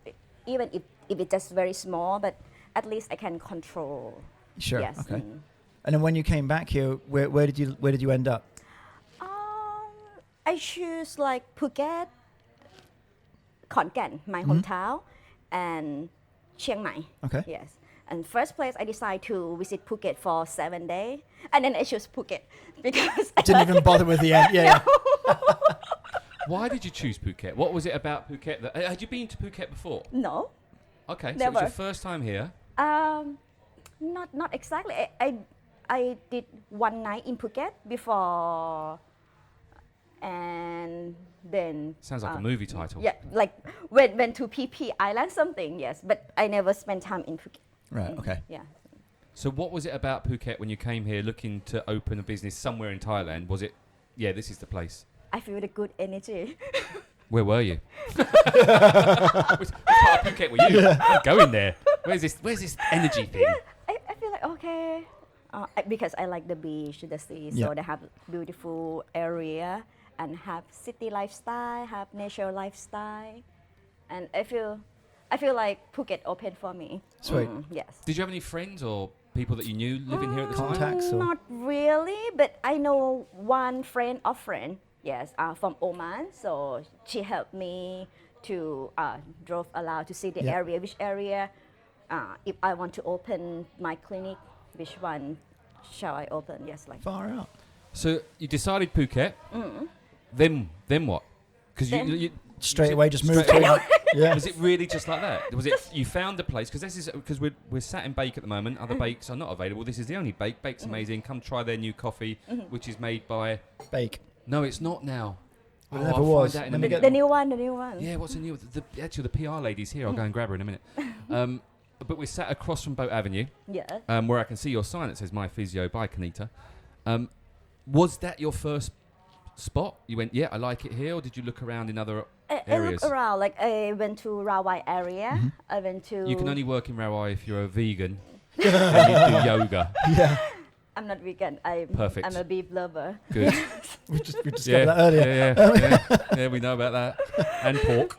S3: even if it's just very small, but at least I can control.
S2: Sure.
S3: Yes.
S2: Okay. And then when you came back here, where did you end up?
S3: I choose like Phuket, Khon Kaen, my hometown, and Chiang Mai.
S2: Okay.
S3: Yes. And first place I decided to visit Phuket for 7 days, and then I chose Phuket because I
S2: Didn't even bother with the end. Yeah.
S1: Why did you choose Phuket? What was it about Phuket that had you been to Phuket before?
S3: No,
S1: Okay, so it
S3: never.
S1: was your first time here.
S3: Not exactly. I did one night in Phuket before, and then
S1: Sounds like a movie title.
S3: yeah, like went to PP Island something. Yes, but I never spent time in Phuket.
S2: Right. Okay.
S3: Yeah.
S1: So what was it about Phuket when you came here looking to open a business somewhere in Thailand? Was it, yeah, this is the place?
S3: I feel the good energy.
S1: Where were you? Which part of Phuket were you? I'm going there. Where's this energy thing?
S3: I feel like okay, because I like the beach, the sea, so
S2: Yeah.
S3: they have beautiful area and have city lifestyle, have nature lifestyle, and I feel like Phuket open for me.
S2: Sweet.
S3: Yes.
S1: Did you have any friends or people that you knew living here at the time?
S2: Contacts or-
S3: Not really, but I know one friend of friend. Yes, from Oman. So she helped me to drove around to see the
S2: Yeah.
S3: area, which area. If I want to open my clinic, which one shall I open? Yes, like.
S2: Far out.
S1: So you decided Phuket. Then what? Because
S3: Then-
S1: you
S2: Straight
S1: was
S2: away,
S1: it
S2: just moved
S1: straight
S2: to
S1: away?
S2: Yeah.
S1: Was it really just like that? Was it you found the place? Because we're sat in Bake at the moment. Other bakes are not available. This is the only bake. Bake's amazing. Come try their new coffee, which is made by.
S2: Bake.
S1: No, it's not now.
S2: Well,
S1: Oh,
S2: it never
S1: I'll
S2: was.
S1: find out in a
S2: Let me
S1: minute.
S2: get-
S3: The new one.
S1: Yeah, what's the new? Actually, the PR lady's here. I'll go and grab her in a minute. But we're sat across from Boat Avenue,
S3: Yes.
S1: where I can see your sign that says My Physio by Kanitta. Was that your first spot? You went, yeah, I like it here, or did you look around in other
S3: I
S1: areas?
S3: look around. Like I went to Rawai area. I went to.
S1: You can only work in Rawai if you're a vegan and you do yoga.
S2: Yeah.
S3: I'm not vegan.
S1: Perfect.
S3: I'm a beef lover.
S1: Good.
S2: We discovered
S1: Yeah,
S2: that earlier.
S1: yeah, we know about that. And pork.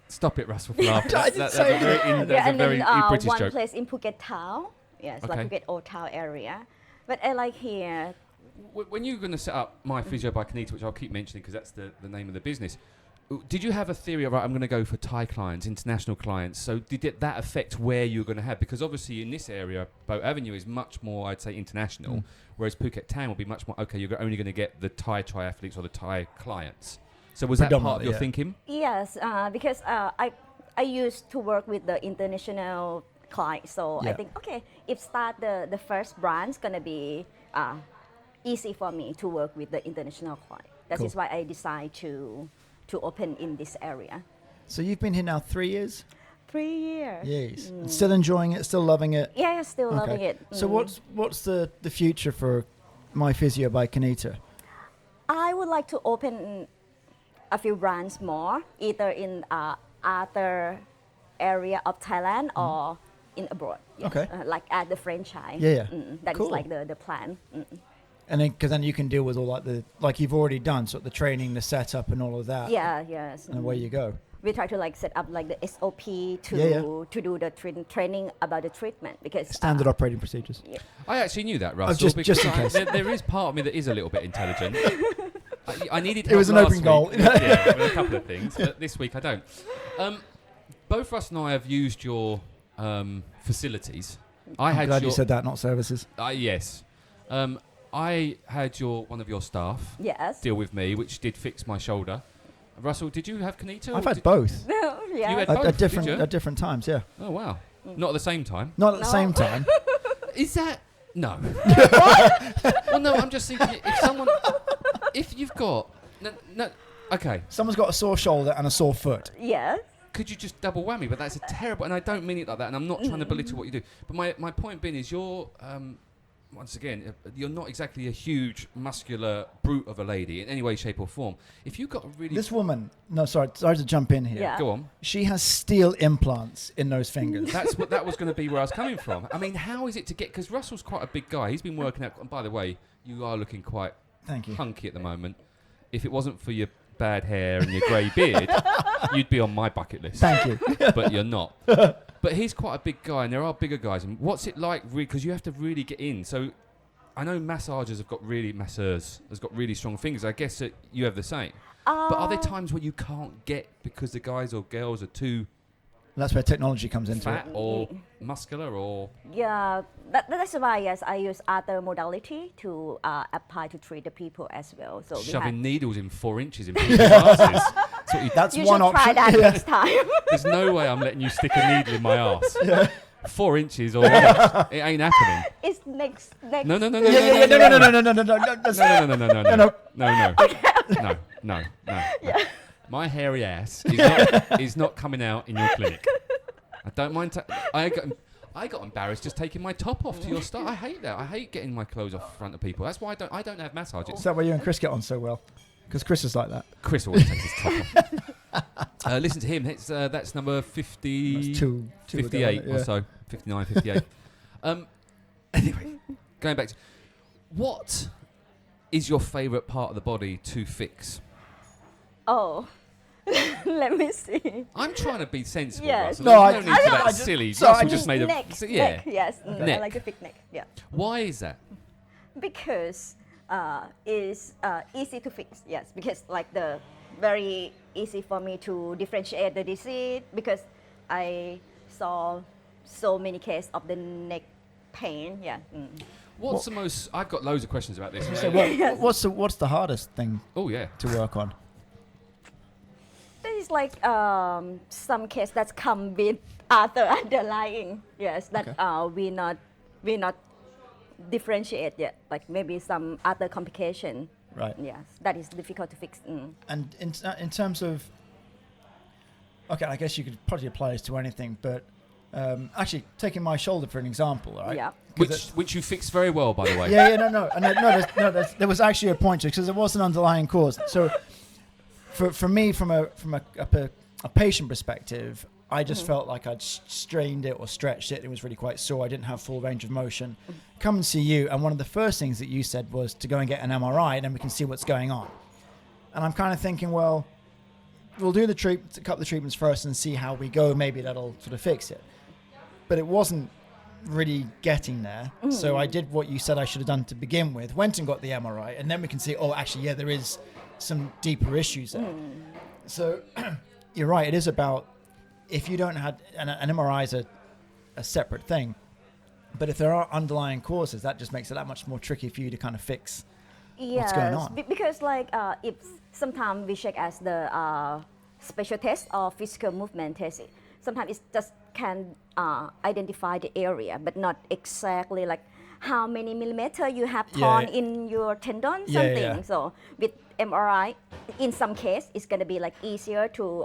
S1: Stop it, Russell, for laughing.
S2: I didn't say
S1: That's
S3: Yeah,
S1: a
S3: and
S1: very
S3: then
S1: British
S3: one
S1: joke.
S3: place in Phuket town. Yes,
S1: Okay.
S3: like Phuket Old Town area. But I like here.
S1: When you were going to set up My Physio by Kanitta, which I'll keep mentioning because that's the name of the business, did you have a theory of, right, I'm going to go for Thai clients, international clients? So did that affect where you were going to have? Because obviously in this area, Boat Avenue is much more, I'd say, international, whereas Phuket Town will be much more, okay, you're only going to get the Thai triathletes or the Thai clients. So was that part of your
S2: Predominantly, yeah.
S1: thinking?
S3: Yes, because I used to work with the international clients. So I
S2: Yeah.
S3: think, okay, if start the first brand's going to be easy for me to work with the international client. That
S2: Cool.
S3: is why I decided to open in this area.
S2: So you've been here now 3 years?
S3: 3 years.
S2: Yes. And still enjoying it, still loving it?
S3: Yeah, still loving
S2: Okay.
S3: it.
S2: So what's the future for My Physio by Kanitta?
S3: I would like to open a few brands more, either in other area of Thailand or in abroad. Yes.
S2: Okay.
S3: Like at the franchise.
S2: Yeah, yeah.
S3: That is
S2: Cool.
S3: like the plan.
S2: And then, because then you can deal with all like you've already done, sort of the training, the setup, and all of that.
S3: Yeah, yes.
S2: And away you go.
S3: We try to like set up like the SOP to
S2: Yeah,
S3: to do the training about the treatment because
S2: Standard operating procedures.
S1: I actually knew that, Russell.
S2: just in
S1: because
S2: case.
S1: there is part of me that is a little bit intelligent. I needed
S2: It
S1: help
S2: was an
S1: last
S2: open
S1: week
S2: goal.
S1: yeah, with a couple of things, but this week I don't. Both Russ and I have used your facilities.
S2: I'm glad you said that, not services.
S1: Yes. I had one of your staff
S3: yes.
S1: deal with me, which did fix my shoulder. Russell, did you have Kanitta?
S2: I've
S1: or
S2: had
S1: did-
S2: both
S3: yeah.
S1: You had
S2: at,
S1: both,
S2: at
S1: did you?
S2: different times. Yeah,
S1: Oh wow! Not at the same time.
S2: not at the
S3: No.
S2: same time.
S1: Is that no? Well, no. I'm just thinking if you've got no. Okay,
S2: Someone's got a sore shoulder and a sore foot.
S3: Yes.
S1: could you just double whammy? But that's a terrible, and I don't mean it like that, and I'm not trying to belittle what you do. But my point being is you're, once again, you're not exactly a huge, muscular brute of a lady in any way, shape or form. If you've got a really...
S2: This woman, sorry to jump in here.
S3: Yeah.
S1: Go on.
S2: She has steel implants in those fingers.
S1: That was going to be where I was coming from. I mean, how is it to get... Because Russell's quite a big guy. He's been working out... And by the way, you are looking quite
S2: Thank you.
S1: hunky at the moment. If it wasn't for your bad hair and your grey beard, you'd be on my bucket list.
S2: Thank you.
S1: But you're not. But he's quite a big guy, and there are bigger guys. And what's it like, because you have to really get in? So I know masseurs have got really strong fingers. I guess that you have the same. But are there times where you can't get because the guys or girls are too
S2: That's where technology comes into
S1: fat
S2: it.
S1: or muscular or...
S3: Yeah, That's why, yes, I use other modality to apply to treat the people as well. So
S1: Shoving needles in 4 inches in people's asses.
S2: That's
S3: you
S2: one
S3: should
S2: option.
S3: try that next time.
S1: There's no way I'm letting you stick a needle in my ass. 4 inches or less. It ain't happening.
S3: It's next.
S1: No.
S2: No.
S1: No. My hairy ass is not coming out in your clinic. I don't mind. I got embarrassed just taking my top off to your start. I hate that. I hate getting my clothes off in front of people. That's why I don't have massage.
S2: Is that why you and Chris get on so well? Because Chris is like that.
S1: Chris always takes his top off. Listen to him. That's number 50,
S2: That's two
S1: 58
S2: ago,
S1: or so. 59, 58. Anyway, going back to... What is your favourite part of the body to fix?
S3: Oh, let me see.
S1: I'm trying to be sensible.
S3: Yes.
S1: Russell. There's no need for that
S2: I just-
S1: silly.
S2: sorry,
S1: Russell
S2: I
S1: just made a...
S3: Neck,
S1: Yeah.
S3: yes. I
S1: Neck.
S3: like the big neck, yeah.
S1: Why is that?
S3: Because it's easy to fix, yes. Because like the very easy for me to differentiate the disease because I saw so many cases of the neck pain, yeah.
S1: What's the most... I've got loads of questions about this.
S2: So what's the hardest thing
S1: Oh, yeah.
S2: to work on?
S3: There is like some case that come with other underlying, yes, that we not differentiate yet. Like maybe some other complication.
S2: Right.
S3: Yes, that is difficult to fix.
S2: And in terms of, okay, I guess you could probably apply this to anything, but actually taking my shoulder for an example, right?
S3: Yeah.
S1: Which you fixed very well, by the way.
S2: There was actually a point to it because there was an underlying cause. So for me, from a patient perspective, I just felt like I'd strained it or stretched it. It was really quite sore. I didn't have full range of motion. Come and see you, and one of the first things that you said was to go and get an MRI, and then we can see what's going on. And I'm kind of thinking, well, we'll do a couple of treatments first and see how we go. Maybe that'll sort of fix it. But it wasn't really getting there. So I did what you said I should have done to begin with, went and got the MRI, and then we can see, oh, actually, yeah, there is some deeper issues there. So you're right, it is about, if you don't have, an MRI is a separate thing, but if there are underlying causes, that just makes it that much more tricky for you to kind of fix what's going on.
S3: Because like if sometimes we check as the special test or physical movement test, sometimes it just can identify the area, but not exactly like how many millimeter you have torn in your tendon, something.
S2: Yeah.
S3: So with MRI, in some case, it's going to be like easier to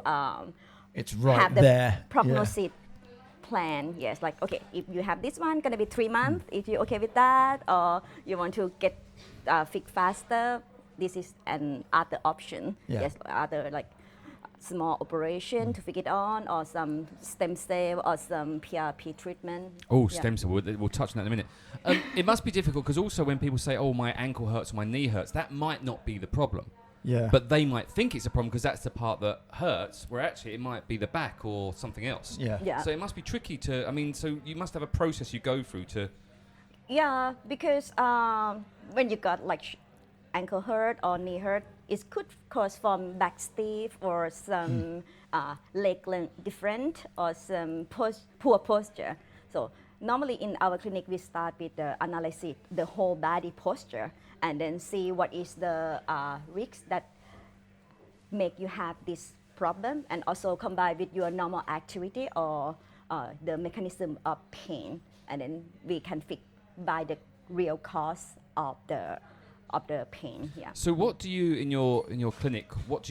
S2: It's right
S3: have the
S2: there.
S3: prognosis plan. Yes, like okay, if you have this one, gonna be 3 months. If you're okay with that, or you want to get fixed faster, this is an other option.
S2: Yeah.
S3: Yes, other like small operation to fix it on, or some stem cell, or some PRP treatment.
S1: Oh, stem cell. We'll touch on that in a minute. It must be difficult because also when people say, "Oh, my ankle hurts, or my knee hurts," that might not be the problem.
S2: Yeah.
S1: But they might think it's a problem because that's the part that hurts, where actually it might be the back or something else.
S3: Yeah.
S1: So it must be tricky to, I mean, so you must have a process you go through to...
S3: Yeah, because when you got like ankle hurt or knee hurt, it could cause from back stiff or some leg length different or some poor posture. So normally in our clinic, we start with the analysis, the whole body posture, and then see what is the risks that make you have this problem, and also combine with your normal activity or the mechanism of pain, and then we can fix by the real cause of the pain. Yeah.
S1: So what do you, in your clinic, what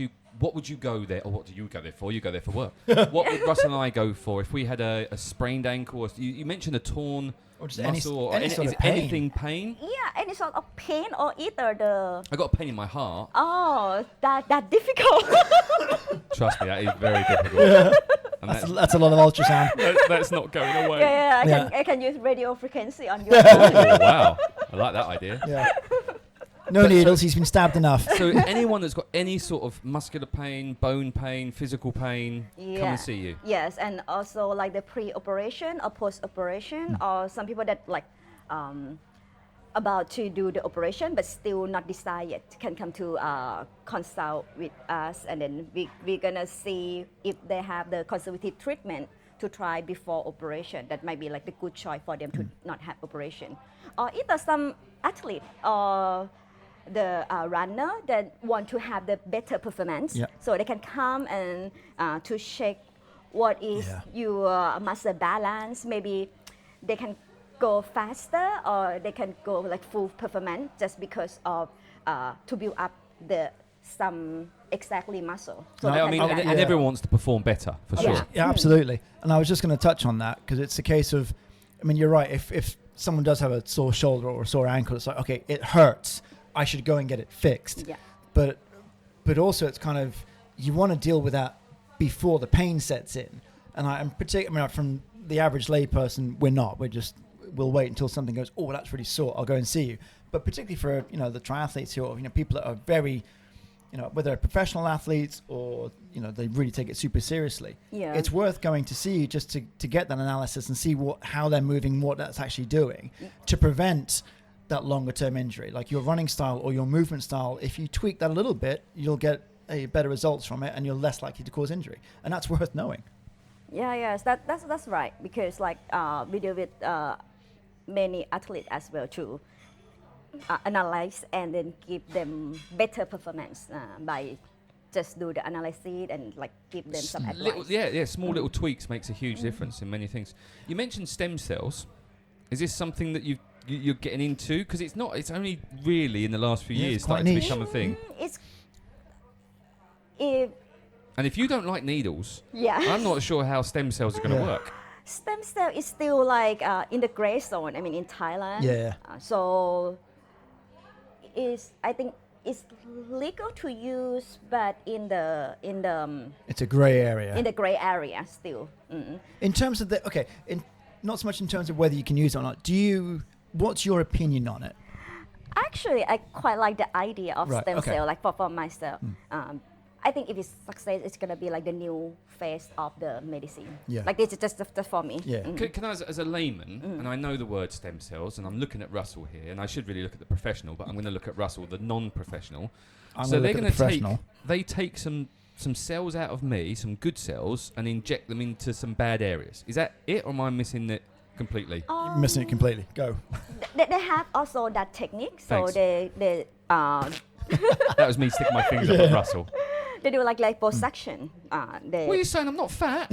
S1: would you go there, or what do you go there for? You go there for work. What would Russell and I go for if we had a sprained ankle? Or you mentioned a torn
S2: Or just
S1: muscle, or
S2: any sort
S1: is
S2: of
S1: it
S2: pain.
S1: anything pain?
S3: Yeah, any sort of pain or either the...
S1: I got a pain in my heart.
S3: Oh, that difficult.
S1: Trust me, that is very difficult. And
S2: That's a lot of ultrasound.
S1: that's not going away.
S3: Yeah, I can use radio frequency on your
S1: Oh, wow. I like that idea.
S2: Yeah. No needles, he's been stabbed enough.
S1: So anyone that's got any sort of muscular pain, bone pain, physical pain, come and see you.
S3: Yes, and also like the pre-operation or post-operation, or some people that like about to do the operation but still not decided can come to consult with us, and then we're gonna see if they have the conservative treatment to try before operation. That might be like the good choice for them to not have operation. Or either some athlete or the runner that want to have the better performance, so they can come and to check what is your muscle balance. Maybe they can go faster or they can go like full performance just because of to build up the some exactly muscle. So
S1: I mean, and everyone wants to perform better for sure.
S2: Yeah, absolutely. And I was just going to touch on that because it's a case of, I mean, you're right. If someone does have a sore shoulder or a sore ankle, it's like, okay, it hurts. I should go and get it fixed.
S3: Yeah.
S2: But also it's kind of, you want to deal with that before the pain sets in. And I'm particularly, from the average layperson, we're not. We'll wait until something goes, oh, that's really sore, I'll go and see you. But particularly for, the triathletes who are, people that are very, whether they're professional athletes or, they really take it super seriously.
S3: Yeah.
S2: It's worth going to see you just to get that analysis and see how they're moving, what that's actually doing to prevent that longer term injury. Like your running style or your movement style, if you tweak that a little bit, you'll get better results from it and you're less likely to cause injury. And that's worth knowing.
S3: Yeah, yes, that's right. Because like we deal with many athletes as well too. Analyze and then give them better performance by just do the analysis and like give them some advice.
S1: Small little tweaks makes a huge difference in many things. You mentioned stem cells. Is this something that you're getting into? Because it's only really in the last few years started to become a thing. And if you don't like needles, I'm not sure how stem cells are going to work.
S3: Stem cell is still like in the gray zone. I mean, in Thailand.
S2: Yeah.
S3: So I think it's legal to use, but in the
S2: it's a gray area.
S3: In the gray area still. Mm-hmm.
S2: In terms of not so much in terms of whether you can use it or not. What's your opinion on it?
S3: Actually, I quite like the idea of stem cell, like for myself. I think if it's success, it's gonna be like the new phase of the medicine. Yeah. Like this is just for me.
S2: Yeah.
S1: Can I, as a layman, and I know the word stem cells, and I'm looking at Russell here, and I should really look at the professional, but I'm going to look at Russell, the non-professional. So they're going to take some cells out of me, some good cells, and inject them into some bad areas. Is that it, or am I missing it completely?
S2: You're missing it completely. Go.
S3: They have also that technique. So
S1: Thanks. That was me sticking my fingers up at Russell.
S3: They do like liposuction.
S1: What are you saying? I'm not fat.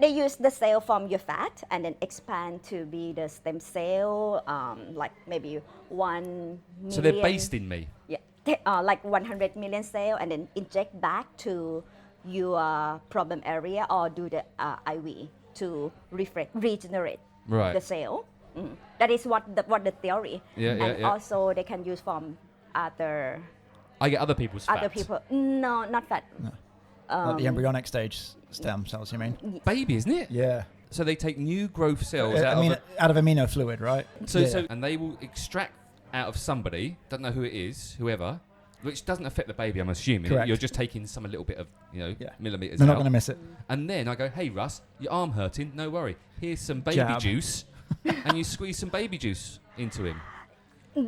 S3: They use the cell from your fat and then expand to be the stem cell, like maybe 1 million.
S1: So they're based in me?
S3: Yeah, like 100 million cell and then inject back to your problem area or do the IV to regenerate the cell. That is what the theory. Also they can use from other...
S1: I get other people's fat.
S3: Other people. No, not fat.
S2: No. Like the embryonic stage stem cells, you mean?
S1: Baby, isn't it?
S2: Yeah.
S1: So they take new growth cells
S2: out of amino fluid, right?
S1: So and they will extract out of somebody, don't know who it is, whoever, which doesn't affect the baby, I'm assuming.
S2: Correct.
S1: You're just taking some a little bit of, millimeters
S2: They're
S1: out.
S2: not going to miss it.
S1: And then I go, hey, Russ, your arm hurting, no worry. Here's some baby juice. And you squeeze some baby juice into him.
S2: We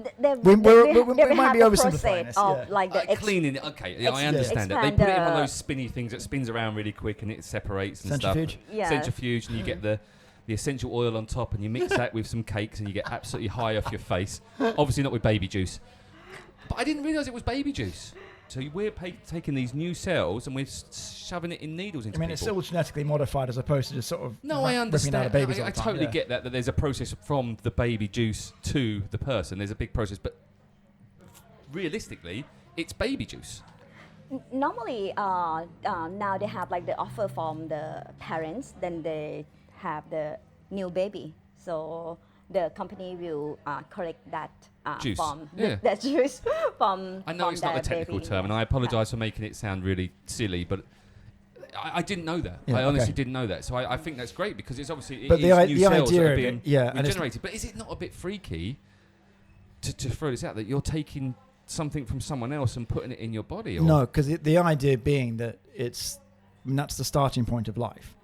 S2: might be oversimplifying this.
S3: Like the
S1: cleaning it, okay, I understand that. They put it in one of those spinny things that spins around really quick and it separates and
S2: Centrifuge.
S1: stuff. Yeah. Centrifuge, and you get the essential oil on top and you mix that with some cakes and you get absolutely high off your face. Obviously not with baby juice. But I didn't realise it was baby juice. So we're taking these new cells and we're shoving it in needles into people.
S2: It's still genetically modified as opposed to just sort of
S1: I understand.
S2: Out of babies
S1: I totally get that there's a process from the baby juice to the person. There's a big process, but realistically, it's baby juice.
S3: Normally, now they have like the offer from the parents, then they have the new baby. So the company will collect that
S1: juice.
S3: That juice from.
S1: I know it's not a technical term, and I apologise for making it sound really silly, but I didn't know that. I honestly didn't know that. So I think that's great because it's obviously new cells that are being regenerated. But is it not a bit freaky to throw this out that you're taking something from someone else and putting it in your body? Or?
S2: No, because the idea being that that's the starting point of life.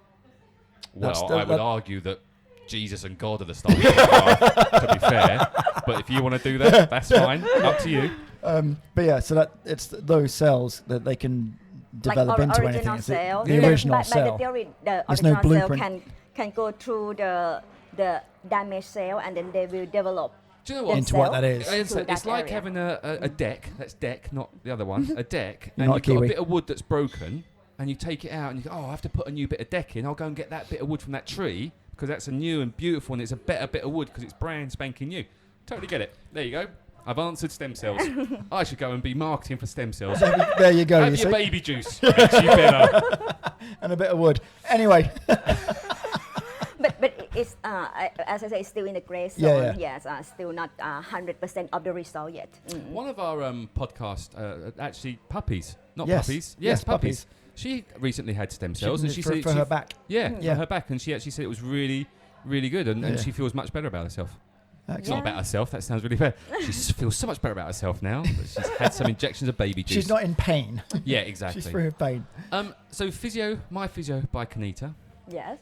S1: Well, I would argue that Jesus and God are the starting point of life, to be fair. But if you want to do that, that's fine. Up to you.
S2: But yeah, so that it's those cells that they can develop into anything.
S3: Original
S2: It's
S3: cell.
S2: the original
S3: by
S2: cell.
S3: the theory, the
S2: There's no
S3: original cell
S2: blueprint.
S3: can go through the damaged cell, and then they will develop
S1: Do you know what?
S2: Into what that is.
S1: It's like having a deck. That's deck, not the other one. A deck, and
S2: Not
S1: you've
S2: a
S1: got a
S2: Kiwi.
S1: bit of wood that's broken, and you take it out, and you go, oh, I have to put a new bit of deck in. I'll go and get that bit of wood from that tree because that's a new and beautiful, and it's a better bit of wood because it's brand spanking new. Totally get it. There you go. I've answered stem cells. I should go and be marketing for stem cells.
S2: There you go.
S1: Have
S2: You
S1: your
S2: see?
S1: baby juice. Makes you better.
S2: And a bit of wood. Anyway.
S3: But it's as I say, it's still in the grey zone.
S2: Yeah.
S3: Yes, still not 100% of the result yet.
S1: One of our podcast, actually puppies, not
S2: Yes.
S1: puppies.
S2: Yes,
S1: Yes, puppies.
S2: puppies.
S1: She recently had stem cells, and she
S2: for,
S1: said
S2: for her back.
S1: Yeah,
S2: Yeah.
S1: for her back, and she actually said it was really, really good, and
S2: Yeah.
S1: she feels much better about herself. It's
S2: Excellent.
S1: not about herself. That sounds really fair. She feels so much better about herself now. But she's had some injections of baby juice.
S2: She's not in pain.
S1: Yeah, exactly.
S2: She's free of pain.
S1: So Physio, My Physio by Kanitta
S3: Yes,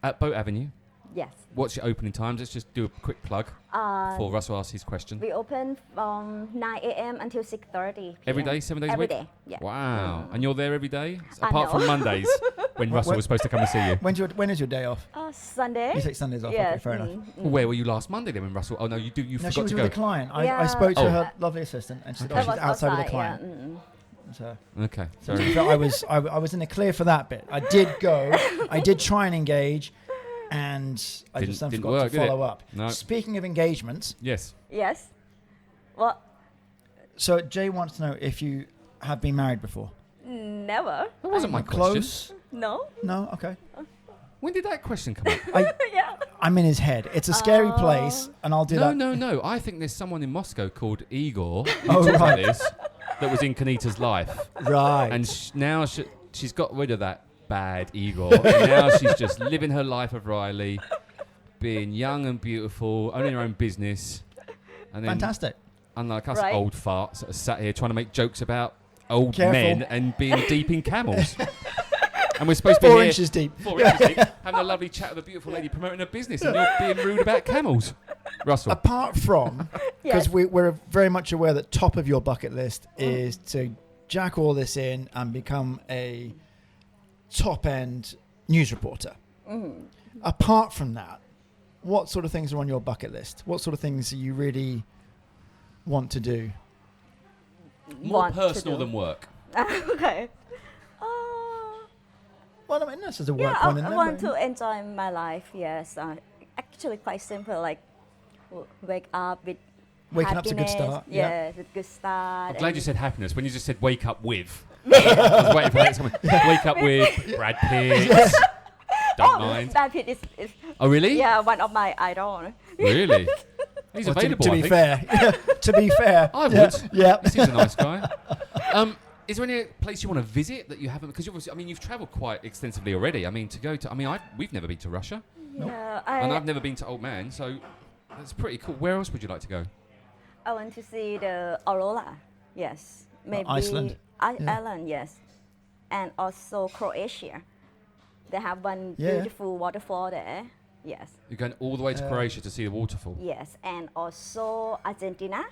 S1: at Boat Avenue.
S3: yes.
S1: What's your opening times? Let's just do a quick plug before Russell asks his question.
S3: We open from 9 a.m. until 6:30.
S1: Every day, 7 days a
S3: Every
S1: week?
S3: day, yeah.
S1: Wow. And you're there every day?
S3: I
S1: Apart
S3: know.
S1: from Mondays, when Russell was supposed to come and see you.
S2: When is your day off?
S3: Sunday.
S2: You take Sundays off.
S3: Yes.
S2: Okay, fair enough.
S1: Well, where were you last Monday then when Russell... Oh, no, you
S2: No, she
S1: forgot
S2: was
S1: to
S2: with
S1: go.
S2: a client. I
S3: Yeah.
S2: spoke to
S1: Oh.
S2: her lovely assistant, and she said,
S1: Okay.
S2: oh, she's outside with a client.
S3: Yeah.
S2: So,
S1: Okay,
S2: so
S1: sorry.
S2: I was in the clear for that bit. I did go. I did try and engage, and I just
S1: Didn't
S2: forgot
S1: work,
S2: to
S1: did it?
S2: follow up.
S1: No.
S2: Speaking of engagements,
S1: Yes.
S3: Yes. Well,
S2: so Jay wants to know if you have been married before.
S3: never.
S1: That wasn't my question.
S2: Close?
S3: No.
S2: No. Okay.
S1: When did that question come up?
S3: Yeah.
S2: I'm in his head. It's a scary place, and I'll do that.
S1: No. I think there's someone in Moscow called Igor who
S2: Oh,
S1: talks about
S2: right.
S1: this that was in Kanitta's life.
S2: Right.
S1: And now she's got rid of that bad Igor. And now she's just living her life of Riley, being young and beautiful, owning her own business. And then,
S2: Fantastic.
S1: unlike us
S3: Right.
S1: old farts that are sat here trying to make jokes about old
S2: Careful.
S1: men and being deep in camels. And we're supposed to be
S2: 4
S1: here
S2: inches deep.
S1: 4 inches deep, having a lovely chat with a beautiful lady promoting her business, and you're being rude about camels. Russell.
S2: Apart from, because
S3: Yes.
S2: we're very much aware that top of your bucket list is to jack all this in and become a top-end news reporter. Apart from that, what sort of things are on your bucket list? What sort of things do you really want to do?
S1: More
S3: Want to
S1: personal
S3: do.
S1: than work.
S3: Okay.
S2: Well, I mean, that's just a work
S3: Yeah,
S2: one in
S3: I
S2: there,
S3: want
S2: but-
S3: to enjoy my life. Yes, actually quite simple. Like wake up with
S2: Waking up's a good
S3: happiness.
S2: start, yeah.
S3: Yes, a good start.
S1: I'm glad
S3: and-
S1: you said happiness when you just said wake up with. I was waiting for that to come in. Wake up with Brad Pitt. Don't mind.
S3: Brad Pitt is
S1: Oh, really?
S3: yeah, one of my idol.
S1: Really? He's
S2: Well,
S1: available,
S2: to
S1: I
S2: be
S1: think.
S2: fair, to be fair,
S1: I
S2: yeah,
S1: would.
S2: Yeah.
S1: He seems a nice guy. Is there any place you want to visit that you haven't? Because obviously, I mean, you've travelled quite extensively already. I mean, to go to, I mean, we've never been to Russia,
S3: Yeah,
S1: and I've never been to Old Man, so that's pretty cool. Where else would you like to go?
S3: I want to see the aurora. Yes, maybe
S2: Iceland. Yeah.
S3: Ireland. Yes, and also Croatia. They have one
S2: Yeah.
S3: beautiful waterfall there. Yes,
S1: You're going all the way to Croatia to see the waterfall.
S3: yes, and also Argentina.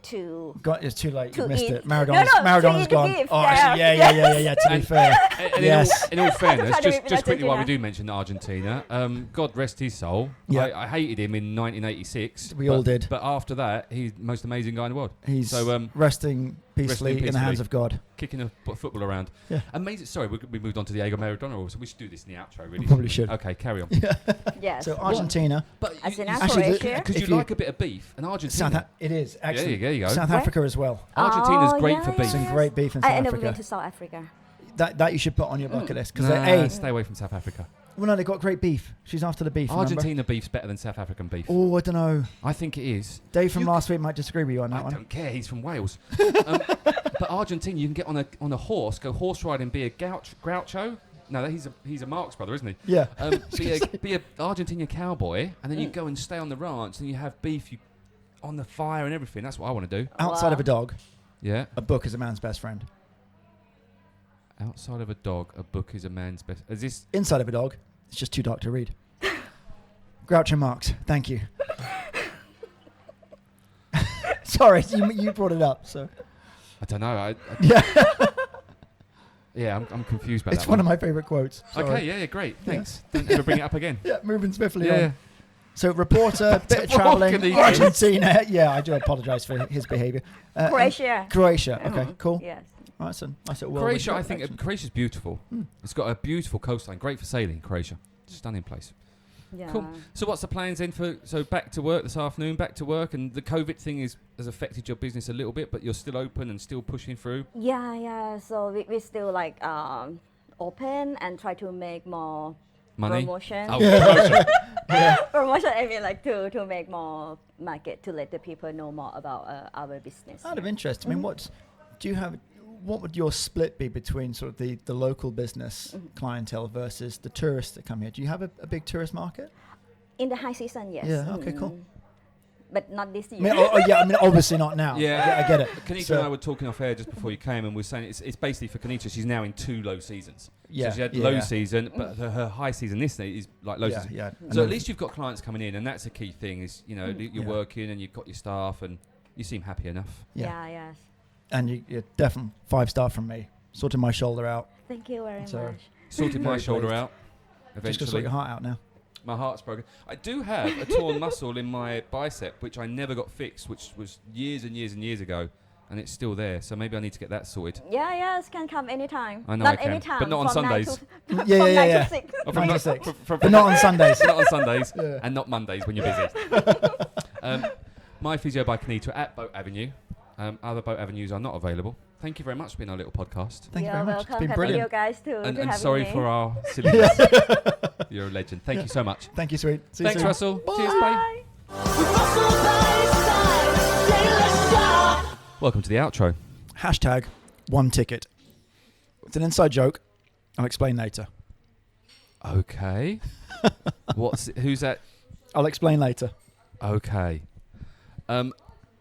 S3: To
S2: God, it's too late. You
S3: To
S2: missed
S3: eat.
S2: it. Maradona's,
S3: No, to
S2: Maradona's
S3: eat the
S2: gone.
S3: beef,
S2: Oh,
S3: yeah.
S2: actually, yeah. To be
S1: And-
S2: fair,
S1: And
S2: yes.
S1: in all fairness,
S3: Trying to
S1: just
S3: remember
S1: quickly while we
S3: Argentina.
S1: do mention Argentina, God rest his soul.
S2: Yeah.
S1: I hated him in 1986.
S2: We all did.
S1: But after that, he's the most amazing guy in the world.
S2: He's
S1: So,
S2: resting peacefully in the hands
S1: peacefully.
S2: of God.
S1: Kicking a football around.
S2: Yeah.
S1: Amazing. Sorry, we moved on to Diego Maradona, so we should do this in the outro, really.
S2: We probably should.
S1: Okay, carry on.
S3: yes.
S2: So Argentina,
S1: But
S3: Argentina,
S2: Actually,
S3: Croatia.
S1: because
S2: If
S1: you
S2: you-
S1: like a bit of beef, and Argentina.
S2: it is actually.
S1: there you go.
S2: South
S3: Where?
S2: Africa as well.
S1: Argentina's
S3: Oh,
S1: great
S3: yeah,
S1: for beef.
S2: Some great beef in South
S3: I never
S2: Africa.
S3: been to South Africa.
S2: That you should put on your bucket list because
S1: Nah, stay away from South Africa.
S2: well, no, they got great beef. She's after the beef. remember?
S1: Argentina beef's better than South African beef.
S2: Oh, I don't know.
S1: I think it is.
S2: Dave from
S1: You
S2: last week might disagree with you on that
S1: I
S2: one.
S1: don't care. He's from Wales. But Argentina, you can get on a horse, go horse riding, be a Groucho. No, he's a Marx brother, isn't he?
S2: Yeah.
S1: Be a Argentinian cowboy, and then you go and stay on the ranch, and you have beef on the fire and everything. That's what I want to do.
S2: Outside
S3: Wow.
S2: of a dog,
S1: Yeah.
S2: a book is a man's best friend.
S1: Outside of a dog, a book is a man's best. Is this?
S2: Inside of a dog, it's just too dark to read. Groucho Marx, thank you. Sorry, you brought it up. So
S1: I don't know. Yeah, I'm confused about
S2: It's
S1: that
S2: one of my favourite quotes. Sorry.
S1: Okay, yeah, great. Thanks. Don't ever bring it up again.
S2: Yeah, moving swiftly
S1: Yeah.
S2: on. So reporter, bit of
S1: to
S2: travelling,
S1: Kanitta.
S2: Argentina. Yeah, I do apologise for his behaviour.
S3: Croatia.
S2: Croatia. Okay, cool.
S3: Yes.
S2: Right, that's a nice little
S1: Croatia, I
S2: whirlwind
S1: think
S2: direction.
S1: Croatia's beautiful. It's got a beautiful coastline, great for sailing. Croatia, stunning place.
S3: Yeah.
S1: Cool. So what's the plans then so back to work this afternoon? Back to work, and the COVID thing has affected your business a little bit, but you're still open and still pushing through.
S3: Yeah. So we still like open and try to make more
S1: Money.
S3: promotion.
S1: Oh, promotion.
S3: Promotion. I mean, like to make more market to let the people know more about our business.
S2: Out of interest, I mean, what would your split be between sort of the local business clientele versus the tourists that come here? Do you have a big tourist market?
S3: In the high season, yes.
S2: Yeah. Okay. Cool.
S3: But not this
S2: I
S3: year.
S2: mean, I mean, obviously not now.
S1: Yeah.
S2: I get it.
S1: Kanitta
S2: So-
S1: and I were talking off air just before you came, and we're saying it's basically for Kanitta. She's now in 2 low seasons.
S2: Yeah,
S1: So she had
S2: yeah,
S1: low
S2: yeah.
S1: season, but her high season this day is like low
S2: Yeah,
S1: season.
S2: yeah. And
S1: So at
S2: then-
S1: least you've got clients coming in, and that's a key thing. Is you're
S2: Yeah.
S1: working and you've got your staff, and you seem happy enough.
S2: Yeah.
S3: Yes.
S2: And you're definitely 5-star from me. Sorted my shoulder out.
S3: Thank you very
S2: So-
S3: much.
S1: Sorted my
S2: Very
S1: shoulder
S2: pleased.
S1: out.
S2: Just gonna sort
S1: Eventually,
S2: your heart out now.
S1: my heart's broken. I do have a torn muscle in my bicep, which I never got fixed, which was years and years and years ago, and it's still there. So maybe I need to get that sorted.
S3: Yeah, yes, can come anytime.
S1: I know
S3: not
S1: I can,
S3: anytime,
S1: but not on
S3: from 9
S1: Sundays.
S3: to-
S2: Yeah,
S3: from
S2: yeah,
S3: 9
S2: yeah.
S3: to 6.
S1: Oh,
S2: Nine to six.
S1: from-
S2: But not on Sundays.
S1: not on Sundays
S2: Yeah.
S1: and not Mondays when you're busy. My Physio by Kanitta at Boat Avenue. Other boat avenues are not available. Thank you very much for being our little podcast.
S2: Thank you
S3: You're
S2: very much.
S3: welcome.
S2: It's been
S3: Thank
S2: brilliant.
S3: you guys too.
S1: And
S3: to having
S1: sorry
S3: me.
S1: for our silliness. You're a legend. Thank you so much.
S2: Thank you, sweet. See you
S1: Thanks,
S2: soon.
S1: Russell. Cheers, bye. Welcome to the outro.
S2: Hashtag 1 ticket. It's an inside joke. I'll explain later.
S1: Okay. Who's that?
S2: I'll explain later.
S1: Okay.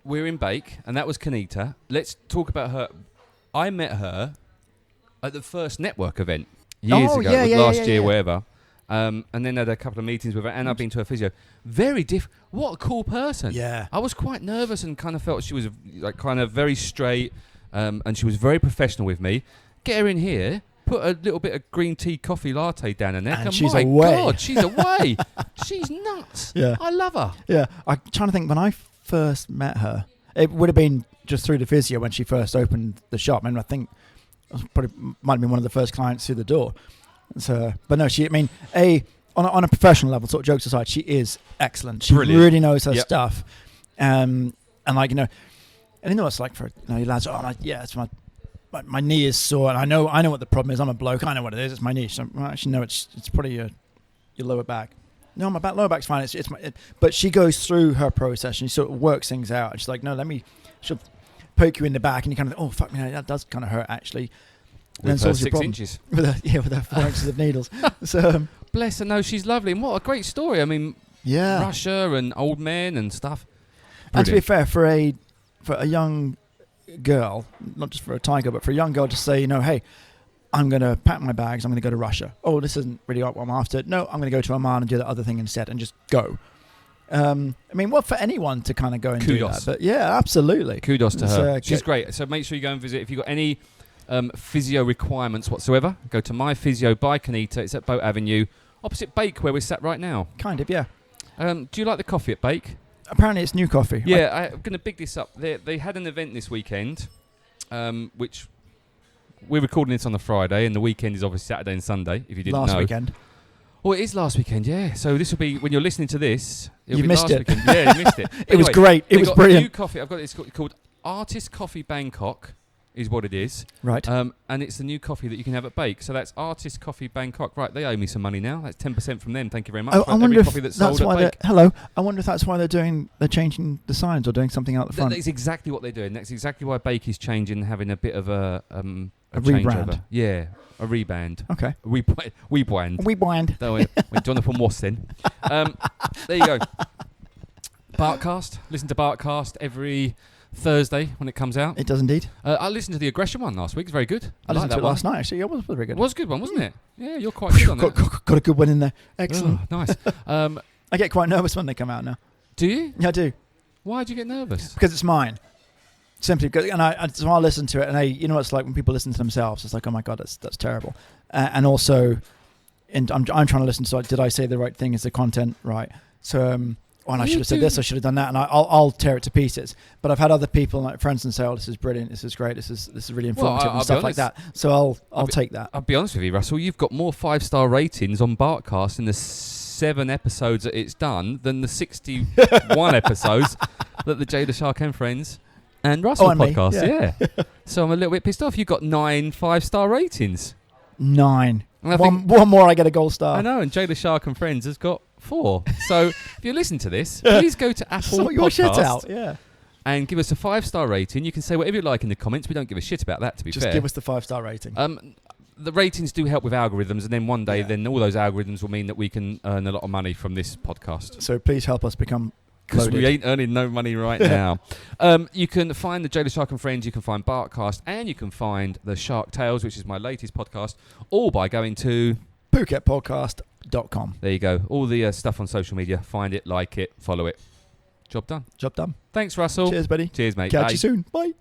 S1: We're in Bake, and that was Kanitta. Let's talk about her. I met her at the first network event years ago,
S2: yeah,
S1: it was
S2: yeah,
S1: last
S2: yeah,
S1: year,
S2: yeah.
S1: whatever. And then had a couple of meetings with her, and I've been to a physio. Very different. What a cool person.
S2: Yeah.
S1: I was quite nervous and kind of felt she was like kind of very straight, and she was very professional with me. Get her in here, put a little bit of green tea coffee latte down her neck,
S2: And
S1: and
S2: she's
S1: my
S2: away.
S1: God, she's away. She's nuts.
S2: Yeah.
S1: I love her.
S2: Yeah. I'm trying to think, when I first met her, it would have been just through the physio when she first opened the shop. I mean, I think I was probably might have been one of the first clients through the door. So, but no, on a professional level, sort of jokes aside, she is excellent. She
S1: Brilliant.
S2: really knows her
S1: Yep.
S2: stuff. And like, and you know, it's like for you lads, it's my knee is sore, and I know what the problem is. I'm a bloke. I know what it is. It's my knee. So, well, actually, no, it's probably your lower back. No, my lower back's fine. But she goes through her process and she sort of works things out. And she's like, no, she'll poke you in the back, and you kind of think, oh fuck me, that does kind of hurt actually. And then
S1: With her
S2: solves your
S1: 6
S2: problem.
S1: inches.
S2: with her 4 inches of needles. So
S1: Bless her. No, she's lovely. And what a great story. I mean,
S2: yeah.
S1: Russia and old men and stuff.
S2: And to be
S1: Brilliant.
S2: fair, for a young girl, not just for a Thai girl, but for a young girl to say, hey, I'm going to pack my bags, I'm going to go to Russia. Oh, this isn't really what I'm after. No, I'm going to go to Oman and do the other thing instead and just go. I mean, well, for anyone to kind of go and do
S1: Kudos.
S2: that. But yeah, absolutely.
S1: Kudos to
S2: It's,
S1: her. She's great. So make sure you go and visit. If you've got any physio requirements whatsoever, go to My Physio by Kanitta. It's at Boat Avenue, opposite Bake, where we're sat right now.
S2: Kind of, yeah.
S1: Do you like the coffee at Bake?
S2: Apparently it's new coffee.
S1: Yeah, I'm going to big this up. They had an event this weekend, which we're recording this on a Friday, and the weekend is obviously Saturday and Sunday, if you didn't know.
S2: Last weekend.
S1: Oh, it is last weekend, yeah. So this will be, when you're listening to this, it'll
S2: You
S1: be
S2: missed
S1: last
S2: it.
S1: weekend. Yeah, you missed it.
S2: It was
S1: Anyway,
S2: great. It
S1: they
S2: was
S1: got
S2: brilliant.
S1: A new coffee. I've got it. It's called Artist Coffee Bangkok, is what it is.
S2: Right.
S1: And it's the new coffee that you can have at Bake. So that's Artist Coffee Bangkok. Right, they owe me some money now. That's 10% from them. Thank you very much
S2: Oh,
S1: for
S2: I wonder
S1: every
S2: if
S1: coffee that's
S2: that's
S1: sold
S2: why
S1: at Bake.
S2: hello. I wonder if that's why they're changing the signs or doing something out the front.
S1: That's exactly what they're doing. That's exactly why Bake is changing, having a bit of a
S2: rebrand.
S1: changeover. Yeah, a reband.
S2: Okay.
S1: Rebrand.
S2: We blind.
S1: Don't we? When Jonathan Moss then. There you go. Bartcast. Listen to Bartcast every Thursday when it comes out.
S2: It does indeed.
S1: I listened to the aggression one last week. It's very good.
S2: I listened to it
S1: one.
S2: last night. Actually, yeah, it was very good.
S1: It was a good one, wasn't it? Yeah, you're quite good on that.
S2: Got a good one in there. Excellent.
S1: Oh, nice.
S2: I get quite nervous when they come out now.
S1: Do you?
S2: Yeah, I do.
S1: Why do you get nervous?
S2: Because it's mine. Simply because, so I listen to it, and you know what it's like when people listen to themselves. It's like, oh my god, that's terrible. And also, I'm trying to listen to, like, did I say the right thing? Is the content right? So, and I should have said this, I should have done that, and I'll tear it to pieces. But I've had other people, like friends, and say, oh, this is brilliant, this is great, this is really informative, and stuff like that. So I'll take that.
S1: I'll be honest with you, Russell. You've got more 5-star ratings on Bartcast in the 7 episodes that it's done than the 61 episodes that the Jay Leshark and Friends and Russell podcast. Yeah. So I'm a little bit pissed off. You've got 9 5-star ratings.
S2: 9. One more, I get a gold star.
S1: I know, and Jay Leshark and Friends has got 4. So if you listen to this, please go to Apple
S2: Sort your shit out.
S1: and give us a 5-star rating. You can say whatever you like in the comments. We don't give a shit about that, to be fair.
S2: Just give us the 5-star rating.
S1: The ratings do help with algorithms, and then one day, then all those algorithms will mean that we can earn a lot of money from this podcast.
S2: So please help us become.
S1: Because we ain't earning no money right now. You can find the Jay Leshark and Friends, you can find Bartcast, and you can find the Shark Tales, which is my latest podcast, all by going to
S2: PhuketPodcast.com.
S1: There you go. All the stuff on social media. Find it, like it, follow it. Job done.
S2: Job done.
S1: Thanks, Russell.
S2: Cheers, buddy.
S1: Cheers, mate.
S2: Catch
S1: Bye.
S2: you soon. Bye.